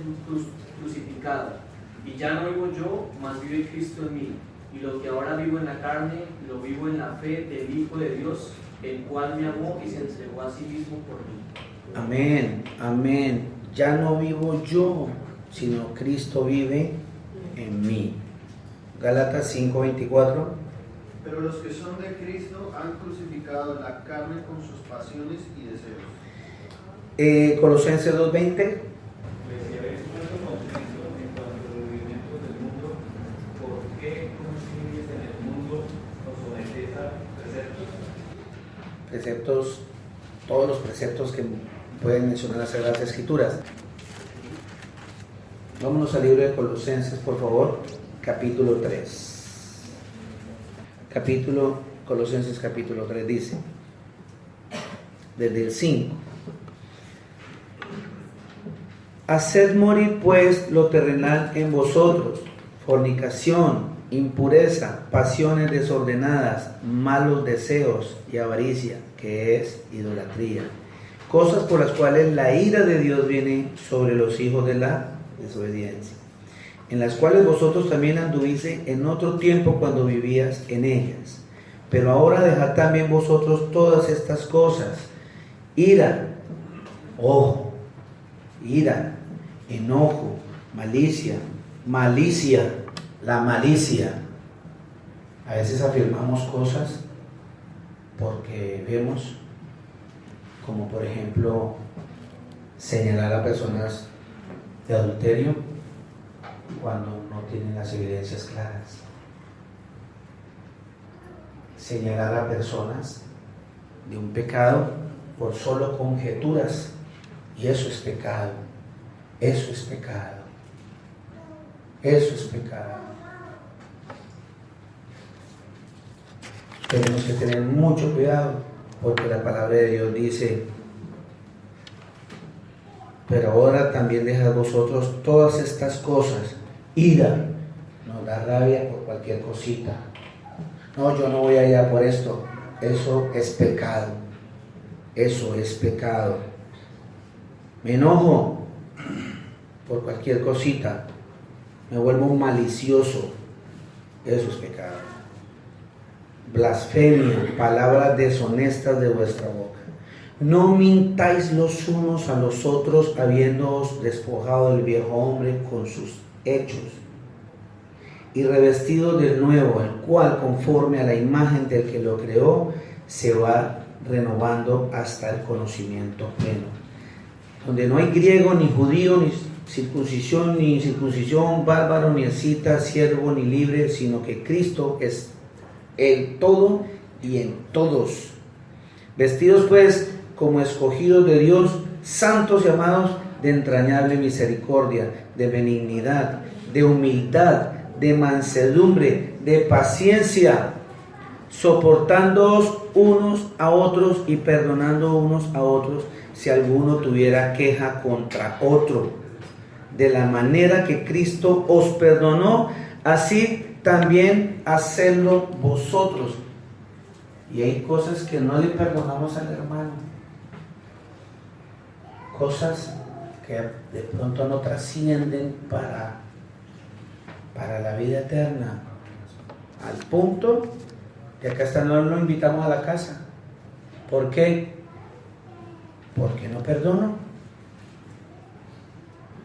crucificado, y ya no vivo yo, mas vive Cristo en mí. Y lo que ahora vivo en la carne, lo vivo en la fe del Hijo de Dios, el cual me amó y se entregó a sí mismo por mí. Amén, amén. Ya no vivo yo, sino Cristo vive en mí. Gálatas 5:24. Pero los que son de Cristo han crucificado la carne con sus pasiones y deseos. Colosenses 2:20. Pues si habéis muerto con Cristo en cuanto a los movimientos del mundo, ¿por qué como sigues en el mundo os sometéis a preceptos? Preceptos, todos los preceptos que pueden mencionar las Sagradas Escrituras. Vámonos al libro de Colosenses, por favor, capítulo 3. Colosenses capítulo 3 dice, desde el 5. Haced morir pues lo terrenal en vosotros, fornicación, impureza, pasiones desordenadas, malos deseos y avaricia, que es idolatría. Cosas por las cuales la ira de Dios viene sobre los hijos de la desobediencia, en las cuales vosotros también anduvisteis en otro tiempo cuando vivías en ellas. Pero ahora dejad también vosotros todas estas cosas: ira, enojo, malicia, la malicia. A veces afirmamos cosas porque vemos, como por ejemplo, señalar a personas de adulterio cuando no tienen las evidencias claras. Señalar a personas de un pecado por solo conjeturas, y eso es pecado. Eso es pecado. Eso es pecado. Tenemos que tener mucho cuidado, porque la palabra de Dios dice: pero ahora también dejad vosotros todas estas cosas. Ira, nos da rabia por cualquier cosita. No, yo no voy allá por esto. Eso es pecado. Eso es pecado. Me enojo por cualquier cosita. Me vuelvo malicioso. Eso es pecado. Blasfemia, palabras deshonestas de vuestra boca. No mintáis los unos a los otros, habiéndoos despojado del viejo hombre con sus hechos, y revestido del nuevo, el cual, conforme a la imagen del que lo creó, se va renovando hasta el conocimiento pleno, donde no hay griego ni judío, ni circuncisión, bárbaro, ni escita, siervo, ni libre, sino que Cristo es el todo y en todos. Vestidos pues como escogidos de Dios, santos y amados, de entrañable misericordia, de benignidad, de humildad, de mansedumbre, de paciencia, soportándoos unos a otros y perdonando unos a otros si alguno tuviera queja contra otro. De la manera que Cristo os perdonó, así también hacedlo vosotros. Y hay cosas que no le perdonamos al hermano, cosas que de pronto no trascienden para la vida eterna, al punto que acá hasta no lo invitamos a la casa. ¿Por qué? Porque no perdono,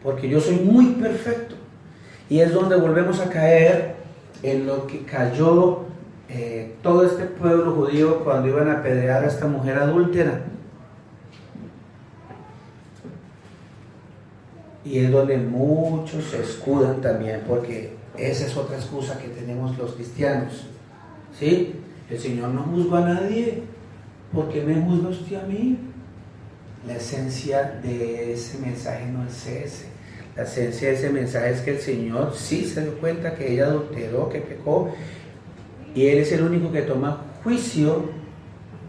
porque yo soy muy perfecto. Y es donde volvemos a caer en lo que cayó todo este pueblo judío cuando iban a apedrear a esta mujer adúltera. Y es donde muchos se escudan también, porque esa es otra excusa que tenemos los cristianos. ¿Sí? El Señor no juzgó a nadie. ¿Por qué me juzga usted a mí? La esencia de ese mensaje no es ese. La esencia de ese mensaje es que el Señor sí se dio cuenta que ella adulteró, que pecó, y Él es el único que toma juicio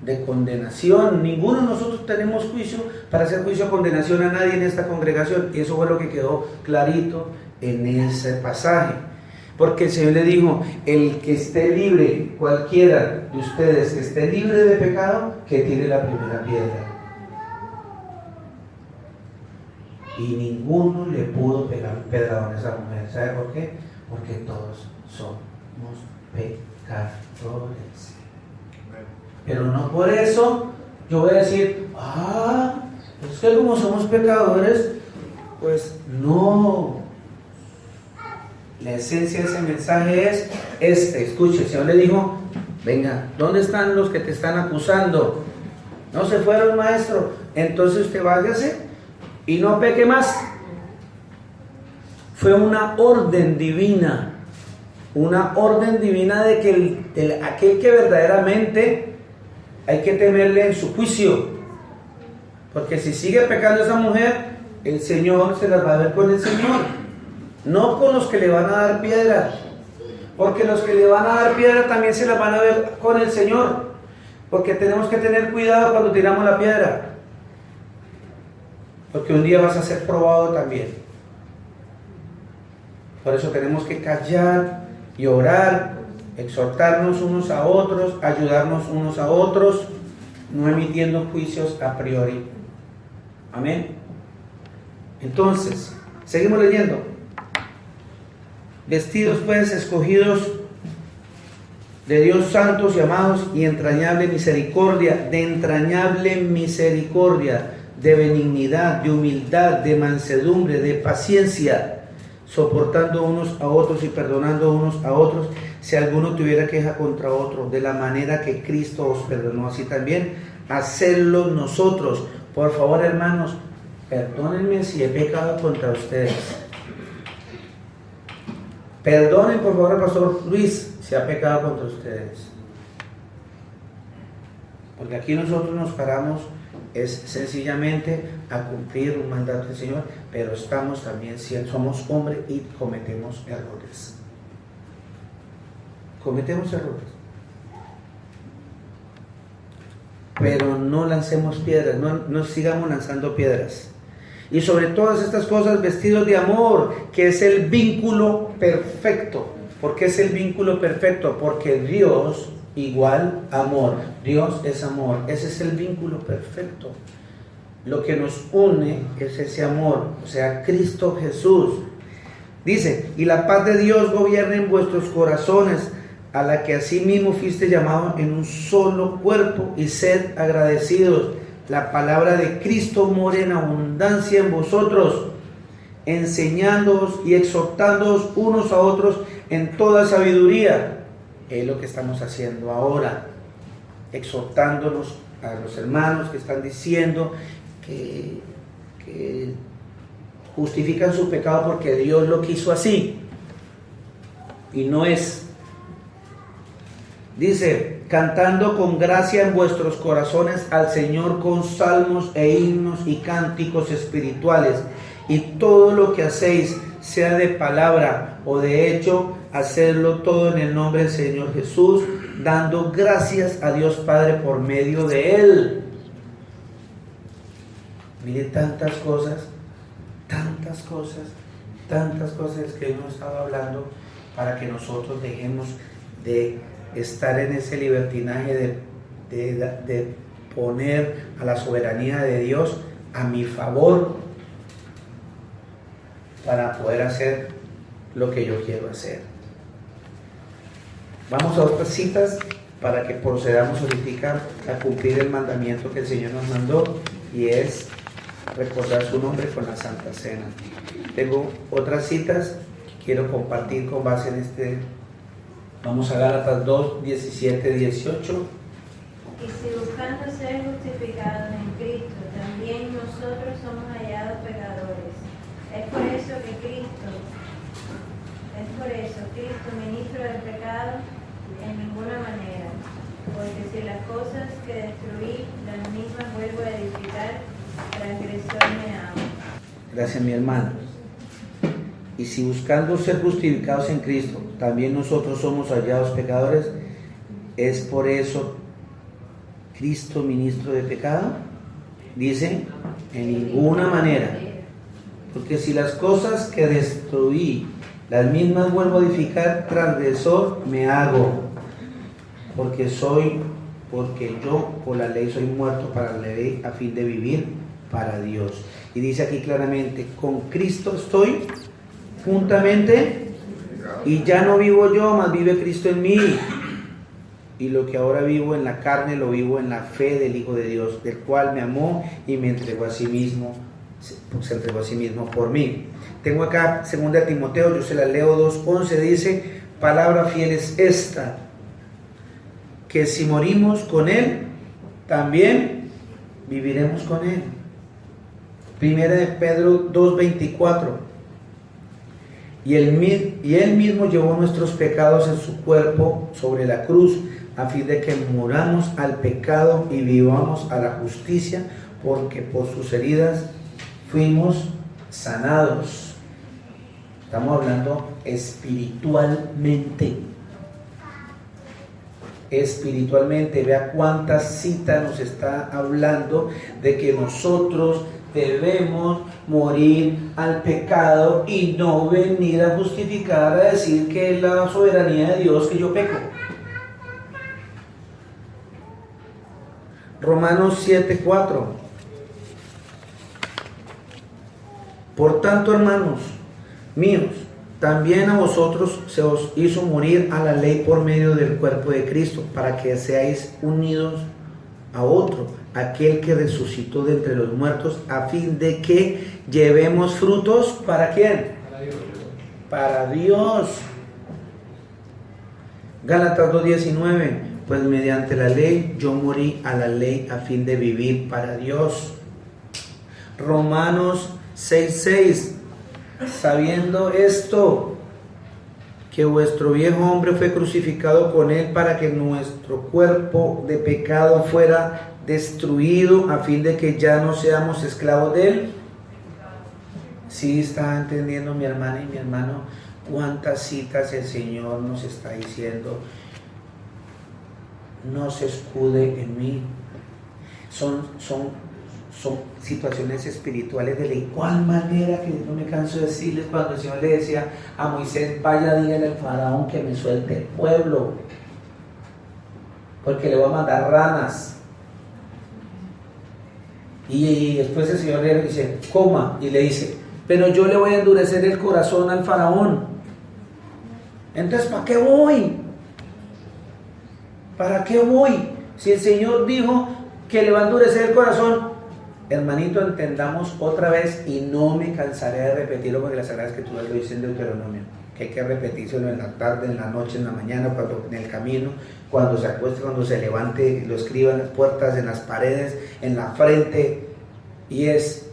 de condenación. Ninguno de nosotros tenemos juicio para hacer juicio o condenación a nadie en esta congregación, y eso fue lo que quedó clarito en ese pasaje. Porque el Señor le dijo: el que esté libre, cualquiera de ustedes que esté libre de pecado, que tire la primera piedra. Y ninguno le pudo pegar un pedrado a esa mujer. ¿Sabe por qué? Porque todos somos pecadores. Pero no por eso yo voy a decir: es que como somos pecadores, pues no. La esencia de ese mensaje es escuche, el Señor le dijo: Venga, ¿dónde están los que te están acusando? No se fueron, maestro. Entonces usted váyase y no peque más. Fue una orden divina. Una orden divina de que aquel que verdaderamente hay que temerle en su juicio. Porque si sigue pecando esa mujer, el Señor se las va a ver con el Señor. No con los que le van a dar piedra. Porque los que le van a dar piedra también se las van a ver con el Señor. Porque tenemos que tener cuidado cuando tiramos la piedra. Porque un día vas a ser probado también. Por eso tenemos que callar y orar, exhortarnos unos a otros, ayudarnos unos a otros, no emitiendo juicios a priori. Amén. Entonces, seguimos leyendo. Vestidos pues, escogidos de Dios, santos y amados, y entrañable misericordia, de benignidad, de humildad, de mansedumbre, de paciencia, soportando unos a otros y perdonando unos a otros, si alguno tuviera queja contra otro, de la manera que Cristo os perdonó, así también hacerlo nosotros. Por favor, hermanos, perdónenme si he pecado contra ustedes. Perdonen, por favor, al pastor Luis si ha pecado contra ustedes. Porque aquí nosotros nos paramos es sencillamente a cumplir un mandato del Señor, pero estamos también, somos hombres y cometemos errores. Cometemos errores. Pero no lancemos piedras, no sigamos lanzando piedras. Y sobre todas estas cosas, vestidos de amor, que es el vínculo perfecto. ¿Por qué es el vínculo perfecto? Porque Dios igual amor. Dios es amor. Ese es el vínculo perfecto. Lo que nos une es ese amor, o sea, Cristo Jesús. Dice, y la paz de Dios gobierne en vuestros corazones, a la que asimismo fuiste llamados en un solo cuerpo, y sed agradecidos. La palabra de Cristo mora en abundancia en vosotros, enseñándoos y exhortándoos unos a otros en toda sabiduría. Es lo que estamos haciendo ahora, exhortándonos a los hermanos que están diciendo que justifican su pecado porque Dios lo quiso así, y no es. Dice, cantando con gracia en vuestros corazones al Señor con salmos e himnos y cánticos espirituales, y todo lo que hacéis, sea de palabra o de hecho, hacerlo todo en el nombre del Señor Jesús, dando gracias a Dios Padre por medio de Él. Mire tantas cosas que hemos estado hablando para que nosotros dejemos de estar en ese libertinaje de poner a la soberanía de Dios a mi favor para poder hacer lo que yo quiero hacer. Vamos a otras citas para que procedamos ahorita a cumplir el mandamiento que el Señor nos mandó, y es recordar su nombre con la Santa Cena. Tengo otras citas que quiero compartir con base en este. Vamos a Gálatas 2, 17, 18. Y si buscando ser justificados en Cristo, también nosotros somos hallados pecadores. Es por eso Cristo, ministro del pecado, en ninguna manera. Porque si las cosas que destruí, las mismas vuelvo a edificar, transgresor me amo. Gracias, mi hermano. Y si buscando ser justificados en Cristo, también nosotros somos hallados pecadores, ¿es por eso Cristo ministro de pecado? Dice, en ninguna manera. Porque si las cosas que destruí, las mismas vuelvo a edificar, transgresor me hago. Porque yo por la ley soy muerto para la ley, a fin de vivir para Dios. Y dice aquí claramente, con Cristo estoy juntamente, y ya no vivo yo, mas vive Cristo en mí. Y lo que ahora vivo en la carne, lo vivo en la fe del Hijo de Dios, del cual me amó y me entregó a sí mismo, se entregó a sí mismo por mí. Tengo acá 2 Timoteo, yo se la leo, 2:11, dice, palabra fiel es esta, que si morimos con Él, también viviremos con Él. Primera de Pedro 2:24. Y Él mismo llevó nuestros pecados en su cuerpo sobre la cruz, a fin de que muramos al pecado y vivamos a la justicia, porque por sus heridas fuimos sanados. Estamos hablando espiritualmente. Espiritualmente, vea cuántas citas nos está hablando de que nosotros debemos morir al pecado y no venir a justificar, a decir que es la soberanía de Dios que yo peco. Romanos 7:4. Por tanto, hermanos míos, también a vosotros se os hizo morir a la ley por medio del cuerpo de Cristo, para que seáis unidos a otro, aquel que resucitó de entre los muertos, a fin de que llevemos frutos. ¿Para quién? Para Dios. Gálatas 2:19. Pues mediante la ley yo morí a la ley a fin de vivir para Dios. Romanos 6:6. Sabiendo esto, que vuestro viejo hombre fue crucificado con él para que nuestro cuerpo de pecado fuera destruido, a fin de que ya no seamos esclavos de él. ¿Sí está entendiendo mi hermana y mi hermano cuántas citas el Señor nos está diciendo? No se escude en mí. Son situaciones espirituales de la igual manera que no me canso de decirles cuando el Señor le decía a Moisés: vaya, dígale al faraón que me suelte el pueblo, porque le voy a mandar ranas. Y después el Señor le dice: coma, y le dice: pero yo le voy a endurecer el corazón al faraón. Entonces, ¿para qué voy? ¿Para qué voy? Si el Señor dijo que le va a endurecer el corazón. Hermanito, entendamos otra vez, y no me cansaré de repetirlo, porque las Sagradas Escrituras lo dicen en Deuteronomio, que hay que repetírselo en la tarde, en la noche, en la mañana, cuando en el camino, cuando se acueste, cuando se levante, lo escriba en las puertas, en las paredes, en la frente, y es: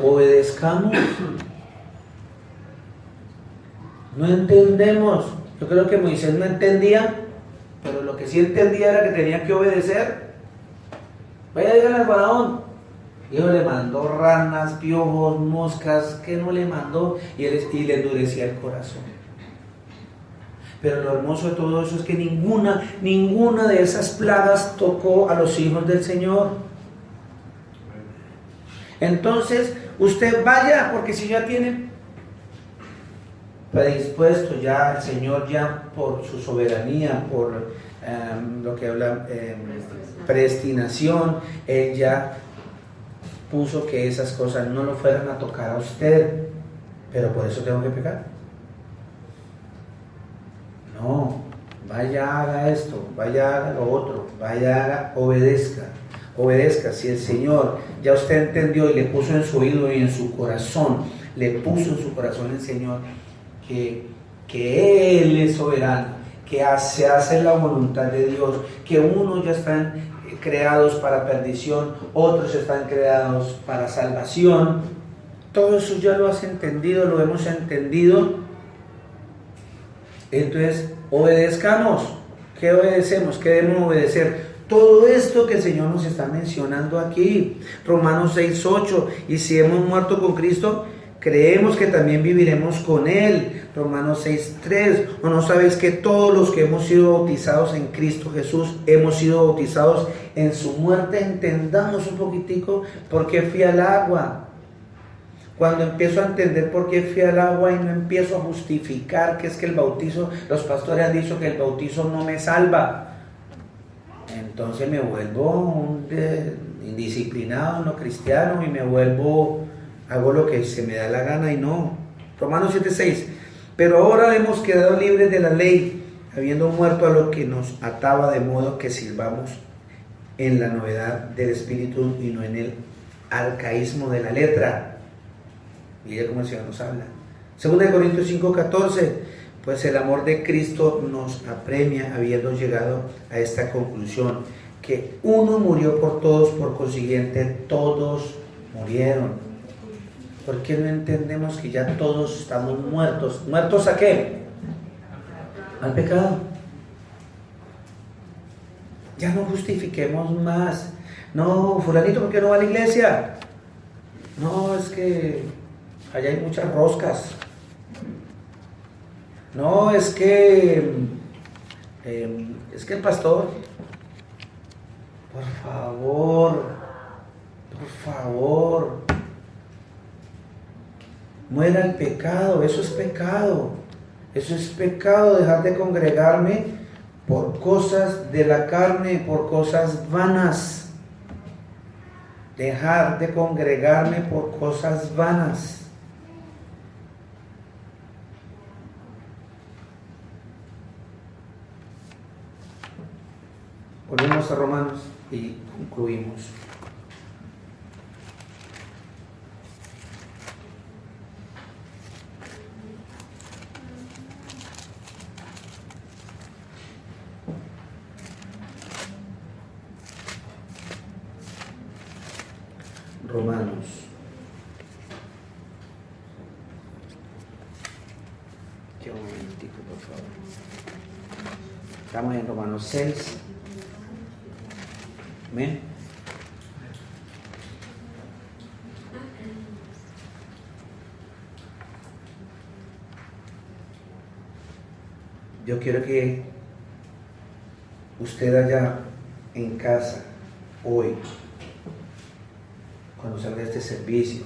obedezcamos. No entendemos. Yo creo que Moisés no entendía, pero lo que sí entendía era que tenía que obedecer. Vaya, díganle al faraón. Dios le mandó ranas, piojos, moscas, que no le mandó, y le endurecía el corazón. Pero lo hermoso de todo eso es que ninguna de esas plagas tocó a los hijos del Señor. Entonces, usted vaya, porque si ya tiene predispuesto, ya el Señor, ya por su soberanía, por lo que habla predestinación, Él ya puso que esas cosas no lo fueran a tocar a usted. Pero por eso tengo que pecar. No, vaya, haga esto, vaya, haga lo otro, vaya, haga, obedezca. Si el Señor ya usted entendió y le puso en su oído y en su corazón, le puso en su corazón el Señor que Él es soberano, que se hace la voluntad de Dios, que unos ya están creados para perdición, otros están creados para salvación. Todo eso ya lo has entendido, lo hemos entendido. Entonces, obedezcamos. ¿Qué obedecemos? ¿Qué debemos obedecer? Todo esto que el Señor nos está mencionando aquí. Romanos 6:8. Y si hemos muerto con Cristo, creemos que también viviremos con Él. Romanos 6:3. ¿O no sabéis que todos los que hemos sido bautizados en Cristo Jesús hemos sido bautizados en su muerte? Entendamos un poquitico por qué fui al agua. Cuando empiezo a entender por qué fui al agua y no empiezo a justificar que es que el bautizo, los pastores han dicho que el bautizo no me salva, entonces me vuelvo un indisciplinado, no cristiano, y hago lo que se me da la gana y no. Romanos 7:6. Pero ahora hemos quedado libres de la ley, habiendo muerto a lo que nos ataba, de modo que sirvamos en la novedad del Espíritu y no en el arcaísmo de la letra. Mira cómo el Señor nos habla. 2 Corintios 5:14. Pues el amor de Cristo nos apremia habiendo llegado a esta conclusión, que uno murió por todos, por consiguiente todos murieron. ¿Por qué no entendemos que ya todos estamos muertos? ¿Muertos a qué? Al pecado. Ya no justifiquemos más. No, fulanito, ¿por qué no va a la iglesia? No, es que allá hay muchas roscas. No, es que el pastor, por favor, muera el pecado. Eso es pecado dejar de congregarme por cosas de la carne, por cosas vanas. Dejar de congregarme por cosas vanas. Volvemos a Romanos y concluimos. Romanos. Qué momentico, por favor. Estamos en Romanos 6. Amén. Yo quiero que usted allá en casa hoy, cuando salga de este servicio,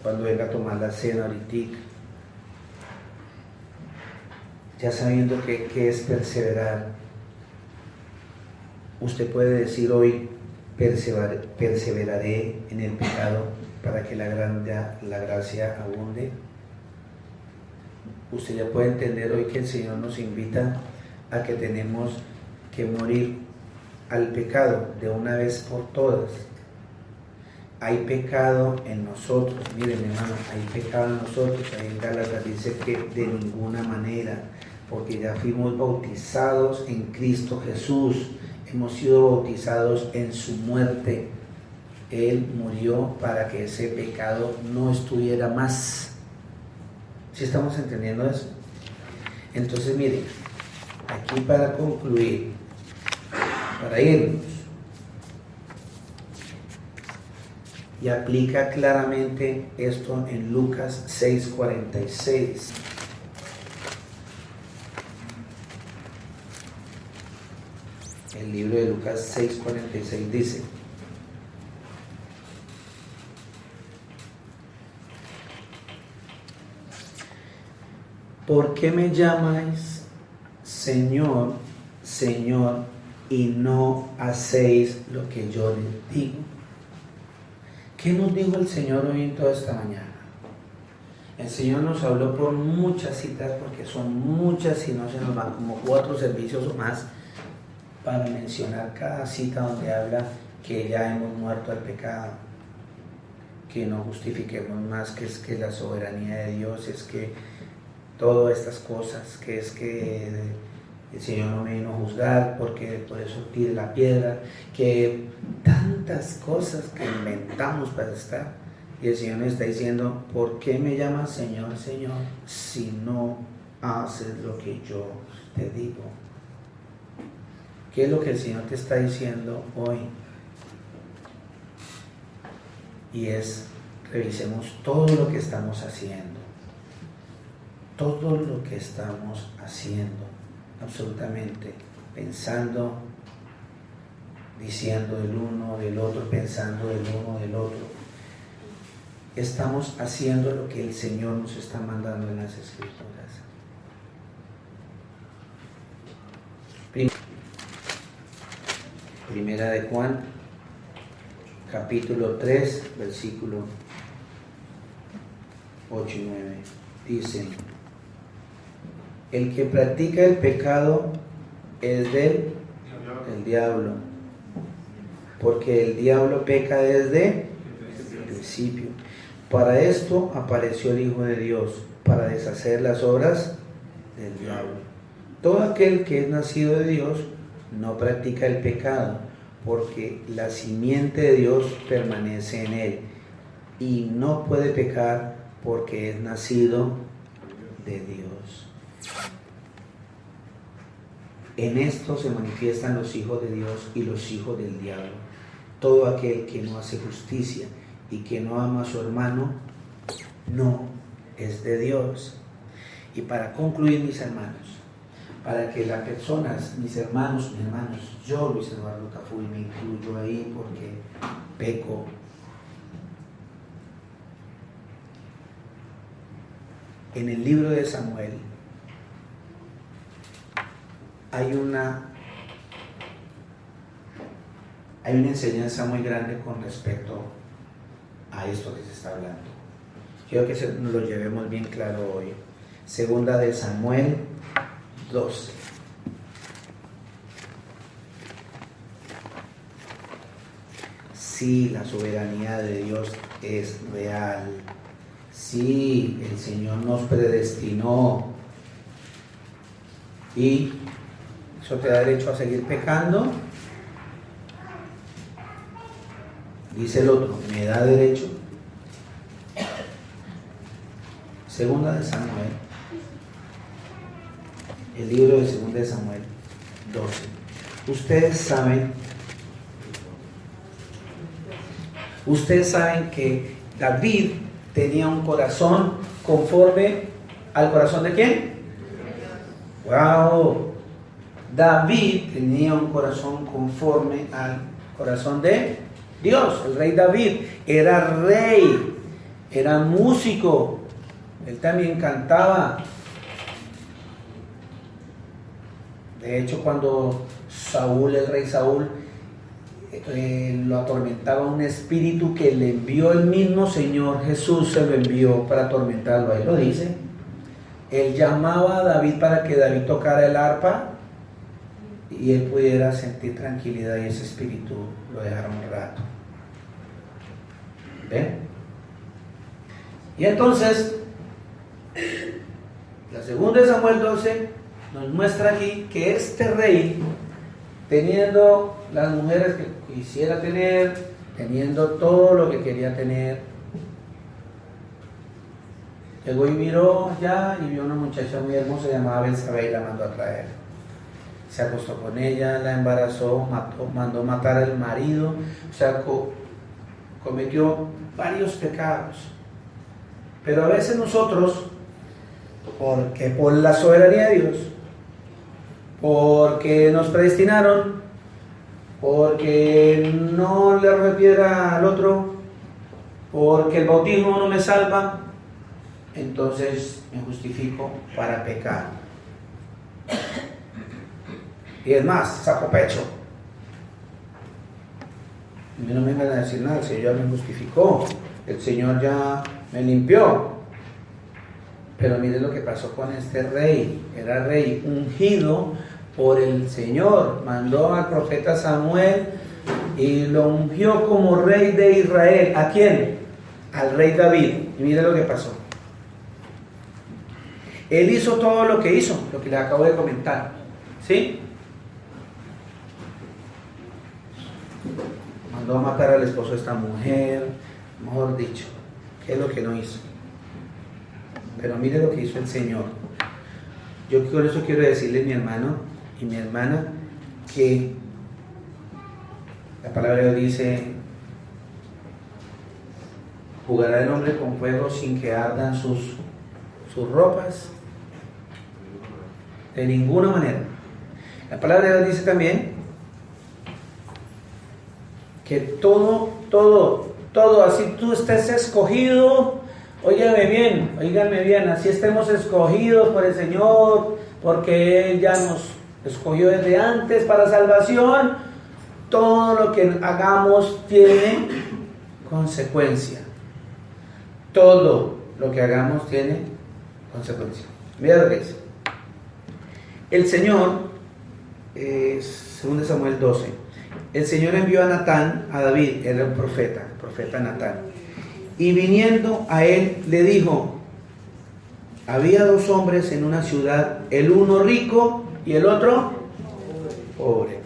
cuando venga a tomar la cena ahorita, ya sabiendo que es perseverar, usted puede decir hoy: perseveraré en el pecado para que la gracia abunde. Usted ya puede entender hoy que el Señor nos invita a que tenemos que morir al pecado de una vez por todas. Hay pecado en nosotros, miren hermano, hay pecado en nosotros. Ahí en Gálatas dice que de ninguna manera, porque ya fuimos bautizados en Cristo Jesús, hemos sido bautizados en su muerte. Él murió para que ese pecado no estuviera más. ¿Sí estamos entendiendo eso? Entonces miren, aquí para concluir, para irnos, y aplica claramente esto en Lucas 6:46. El libro de Lucas 6:46 dice: ¿por qué me llamáis Señor, Señor, y no hacéis lo que yo les digo? ¿Qué nos dijo el Señor hoy en toda esta mañana? El Señor nos habló por muchas citas, porque son muchas y no se nos van, como 4 servicios o más, para mencionar cada cita donde habla que ya hemos muerto al pecado, que no justifiquemos más, que es que la soberanía de Dios, es que todas estas cosas, que es que el Señor no me vino a juzgar, porque por eso tire la piedra, que tantas cosas que inventamos para estar. Y el Señor me está diciendo: ¿por qué me llamas Señor, Señor, si no haces lo que yo te digo? ¿Qué es lo que el Señor te está diciendo hoy? Y es: revisemos todo lo que estamos haciendo. Todo lo que estamos haciendo, absolutamente, pensando, diciendo del uno, del otro, pensando del uno, del otro. Estamos haciendo lo que el Señor nos está mandando en las Escrituras. Primera de Juan, capítulo 3, versículo 8 y 9. Dice: el que practica el pecado es del diablo, porque el diablo peca desde el principio. Para esto apareció el Hijo de Dios, para deshacer las obras del diablo. Todo aquel que es nacido de Dios no practica el pecado, porque la simiente de Dios permanece en él y no puede pecar porque es nacido de Dios. En esto se manifiestan los hijos de Dios y los hijos del diablo. Todo aquel que no hace justicia y que no ama a su hermano no es de Dios. Y para concluir, mis hermanos, para que las personas, mis hermanos, yo, Luis Eduardo Cafuy, me incluyo ahí porque peco. En el libro de Samuel hay una enseñanza muy grande con respecto a esto que se está hablando. Quiero que nos lo llevemos bien claro hoy. Segunda de Samuel 12. Sí, la soberanía de Dios es real. Sí, el Señor nos predestinó. ¿Y eso te da derecho a seguir pecando? Dice el otro, ¿me da derecho? Segunda de Samuel, el libro de Segunda de Samuel 12. Ustedes saben que David tenía un corazón conforme al corazón de ¿quién? ¡Wow! David tenía un corazón conforme al corazón de Dios. El rey David era rey, era músico, él también cantaba. De hecho, cuando el rey Saúl, lo atormentaba un espíritu que le envió el mismo Señor Jesús, se lo envió para atormentarlo. Ahí lo dice. Él llamaba a David para que David tocara el arpa y él pudiera sentir tranquilidad, y ese espíritu lo dejara un rato. ¿Ven? Y entonces, la segunda de Samuel 12 nos muestra aquí que este rey, teniendo las mujeres que quisiera tener, teniendo todo lo que quería tener, llegó y miró ya y vio una muchacha muy hermosa llamada Betsabé y la mandó a traer. Se acostó con ella, la embarazó, mandó matar al marido, o sea, cometió varios pecados. Pero a veces nosotros, porque por la soberanía de Dios, porque nos predestinaron, porque no le arrojé piedra al otro, porque el bautismo no me salva, entonces me justifico para pecar. Y es más, saco pecho. Y no me vengan a decir nada, el Señor ya me justificó, el Señor ya me limpió. Pero miren lo que pasó con este rey. Era rey ungido por el Señor. Mandó al profeta Samuel y lo ungió como rey de Israel. ¿A quién? Al rey David. Y miren lo que pasó. Él hizo todo lo que hizo, lo que les acabo de comentar. ¿Sí? Mandó a matar al esposo de esta mujer, mejor dicho, ¿qué es lo que no hizo? Pero mire lo que hizo el Señor. Yo por eso quiero decirle, mi hermano y mi hermana, que la palabra de Dios dice: jugará el hombre con fuego sin que ardan sus ropas. De ninguna manera. La palabra de Dios dice también que todo, así tú estés escogido, óiganme bien, así estemos escogidos por el Señor, porque Él ya nos escogió desde antes para salvación, todo lo que hagamos tiene consecuencia. Todo lo que hagamos tiene consecuencia. Mira lo que dice. El Señor, 2 Samuel 12, el Señor envió a Natán, a David, era un profeta, el profeta Natán, y viniendo a él le dijo: había dos hombres en una ciudad, el uno rico y el otro pobre.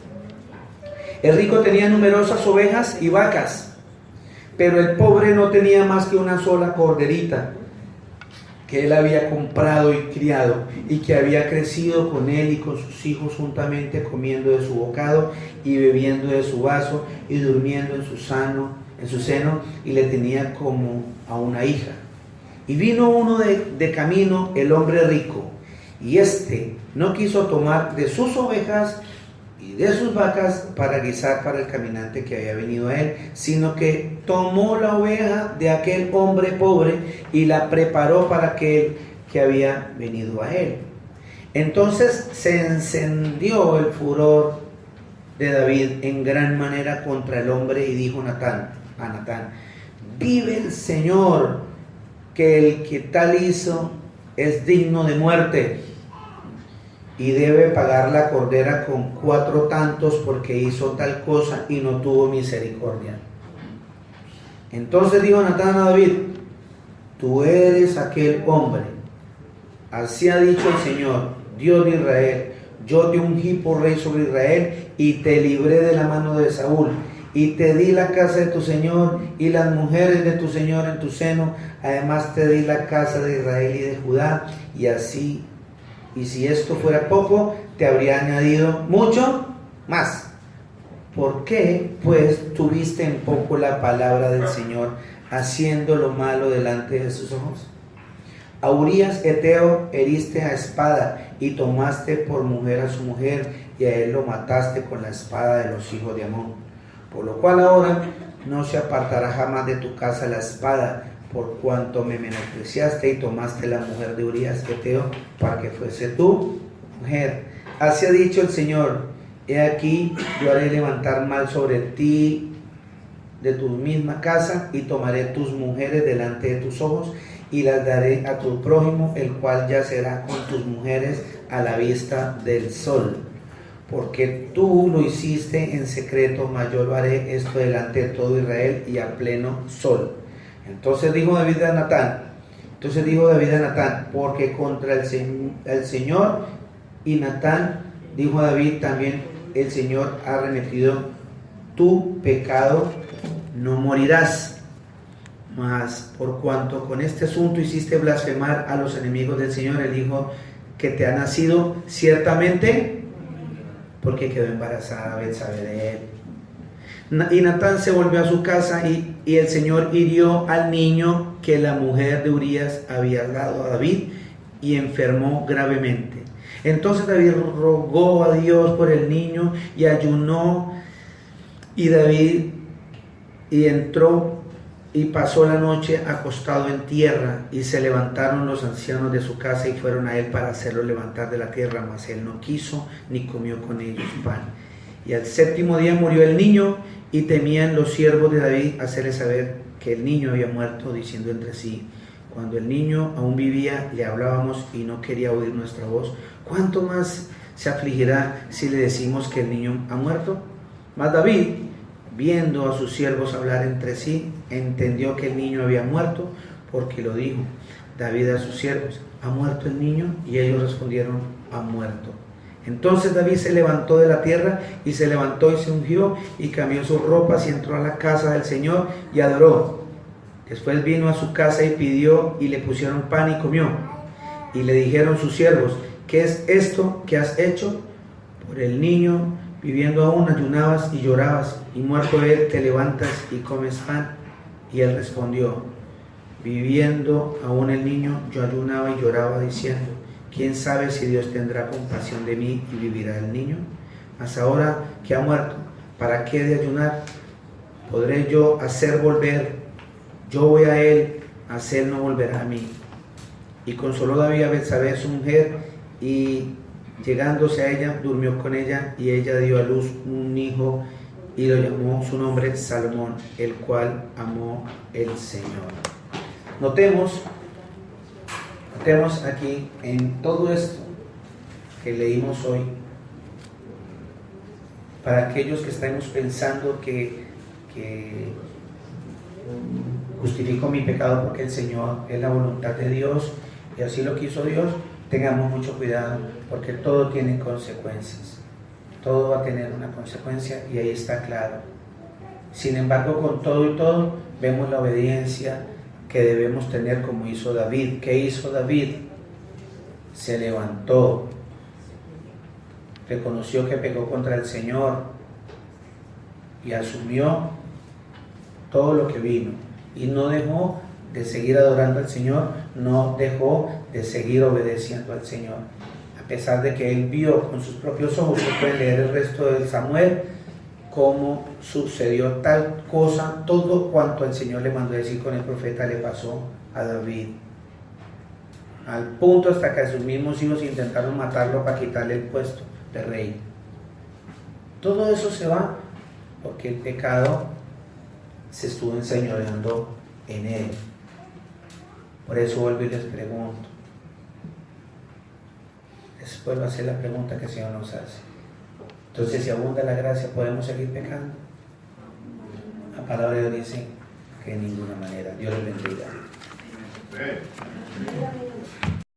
El rico tenía numerosas ovejas y vacas, pero el pobre no tenía más que una sola corderita que él había comprado y criado, y que había crecido con él y con sus hijos juntamente, comiendo de su bocado y bebiendo de su vaso y durmiendo en su seno, y le tenía como a una hija. Y vino uno de camino, el hombre rico, y éste no quiso tomar de sus ovejas y de sus vacas para guisar para el caminante que había venido a él, sino que tomó la oveja de aquel hombre pobre y la preparó para aquel que había venido a él. Entonces se encendió el furor de David en gran manera contra el hombre, y dijo a Natán: vive el Señor, que el que tal hizo es digno de muerte, y debe pagar la cordera con 4 tantos, porque hizo tal cosa y no tuvo misericordia. Entonces dijo Natán a David: tú eres aquel hombre. Así ha dicho el Señor, Dios de Israel: yo te ungí por rey sobre Israel, y te libré de la mano de Saúl, y te di la casa de tu Señor y las mujeres de tu Señor en tu seno. Además te di la casa de Israel y de Judá, y si esto fuera poco, te habría añadido mucho más. ¿Por qué, pues, tuviste en poco la palabra del Señor, haciendo lo malo delante de sus ojos? A Urías Heteo heriste a espada, y tomaste por mujer a su mujer, y a él lo mataste con la espada de los hijos de Amón. Por lo cual ahora no se apartará jamás de tu casa la espada, por cuanto me menospreciaste y tomaste la mujer de Urías Heteo para que fuese tu mujer. Así ha dicho el Señor: he aquí, yo haré levantar mal sobre ti de tu misma casa, y tomaré tus mujeres delante de tus ojos, y las daré a tu prójimo, el cual yacerá con tus mujeres a la vista del sol. Porque tú lo hiciste en secreto, mas yo lo haré esto delante de todo Israel y a pleno sol. Entonces dijo David a Natán, porque contra el Señor y Natán, dijo David también, el Señor ha remitido tu pecado, no morirás. Mas por cuanto con este asunto hiciste blasfemar a los enemigos del Señor, el hijo que te ha nacido, ciertamente, porque quedó embarazada Betsabé de él. Y Natán se volvió a su casa, y el Señor hirió al niño que la mujer de Urías había dado a David, y enfermó gravemente. Entonces David rogó a Dios por el niño y ayunó, y entró y pasó la noche acostado en tierra, y se levantaron los ancianos de su casa y fueron a él para hacerlo levantar de la tierra, mas él no quiso ni comió con ellos pan. Y al 7º día murió el niño, y temían los siervos de David hacerle saber que el niño había muerto, diciendo entre sí: cuando el niño aún vivía, le hablábamos y no quería oír nuestra voz. ¿Cuánto más se afligirá si le decimos que el niño ha muerto? Mas David, viendo a sus siervos hablar entre sí, entendió que el niño había muerto, porque lo dijo David a sus siervos: ¿ha muerto el niño? Y ellos respondieron: ha muerto. Entonces David se levantó de la tierra, y se levantó y se ungió, y cambió sus ropas, y entró a la casa del Señor, y adoró. Después vino a su casa y pidió, y le pusieron pan y comió. Y le dijeron sus siervos: ¿qué es esto que has hecho? Por el niño, viviendo aún, ayunabas y llorabas, y muerto él, te levantas y comes pan. Y él respondió: viviendo aún el niño, yo ayunaba y lloraba, diciendo: ¿quién sabe si Dios tendrá compasión de mí y vivirá el niño? Mas ahora que ha muerto, ¿para qué de ayunar? ¿Podré yo hacer volver? Yo voy a él, mas él no volverá a mí. Y consoló David a Betsabé su mujer, y llegándose a ella, durmió con ella, y ella dio a luz un hijo, y lo llamó su nombre Salomón, el cual amó el Señor. Notemos aquí en todo esto que leímos hoy, para aquellos que estamos pensando que justifico mi pecado porque el Señor es la voluntad de Dios, y así lo quiso Dios, tengamos mucho cuidado, porque todo tiene consecuencias. Todo va a tener una consecuencia y ahí está claro. Sin embargo, con todo y todo, vemos la obediencia que debemos tener como hizo David. ¿Qué hizo David? Se levantó, reconoció que pecó contra el Señor y asumió todo lo que vino y no dejó de seguir adorando al Señor, no dejó de seguir obedeciendo al Señor, a pesar de que él vio con sus propios ojos. Se pueden leer el resto del Samuel, cómo sucedió tal cosa, todo cuanto el Señor le mandó decir con el profeta le pasó a David, al punto hasta que sus mismos hijos intentaron matarlo para quitarle el puesto de rey. Todo eso se va porque el pecado se estuvo enseñoreando en él. Por eso vuelvo y les pregunto, después va a ser la pregunta que el Señor nos hace. Entonces, si abunda la gracia, ¿podemos seguir pecando? La palabra de Dios dice que de ninguna manera. Dios les bendiga.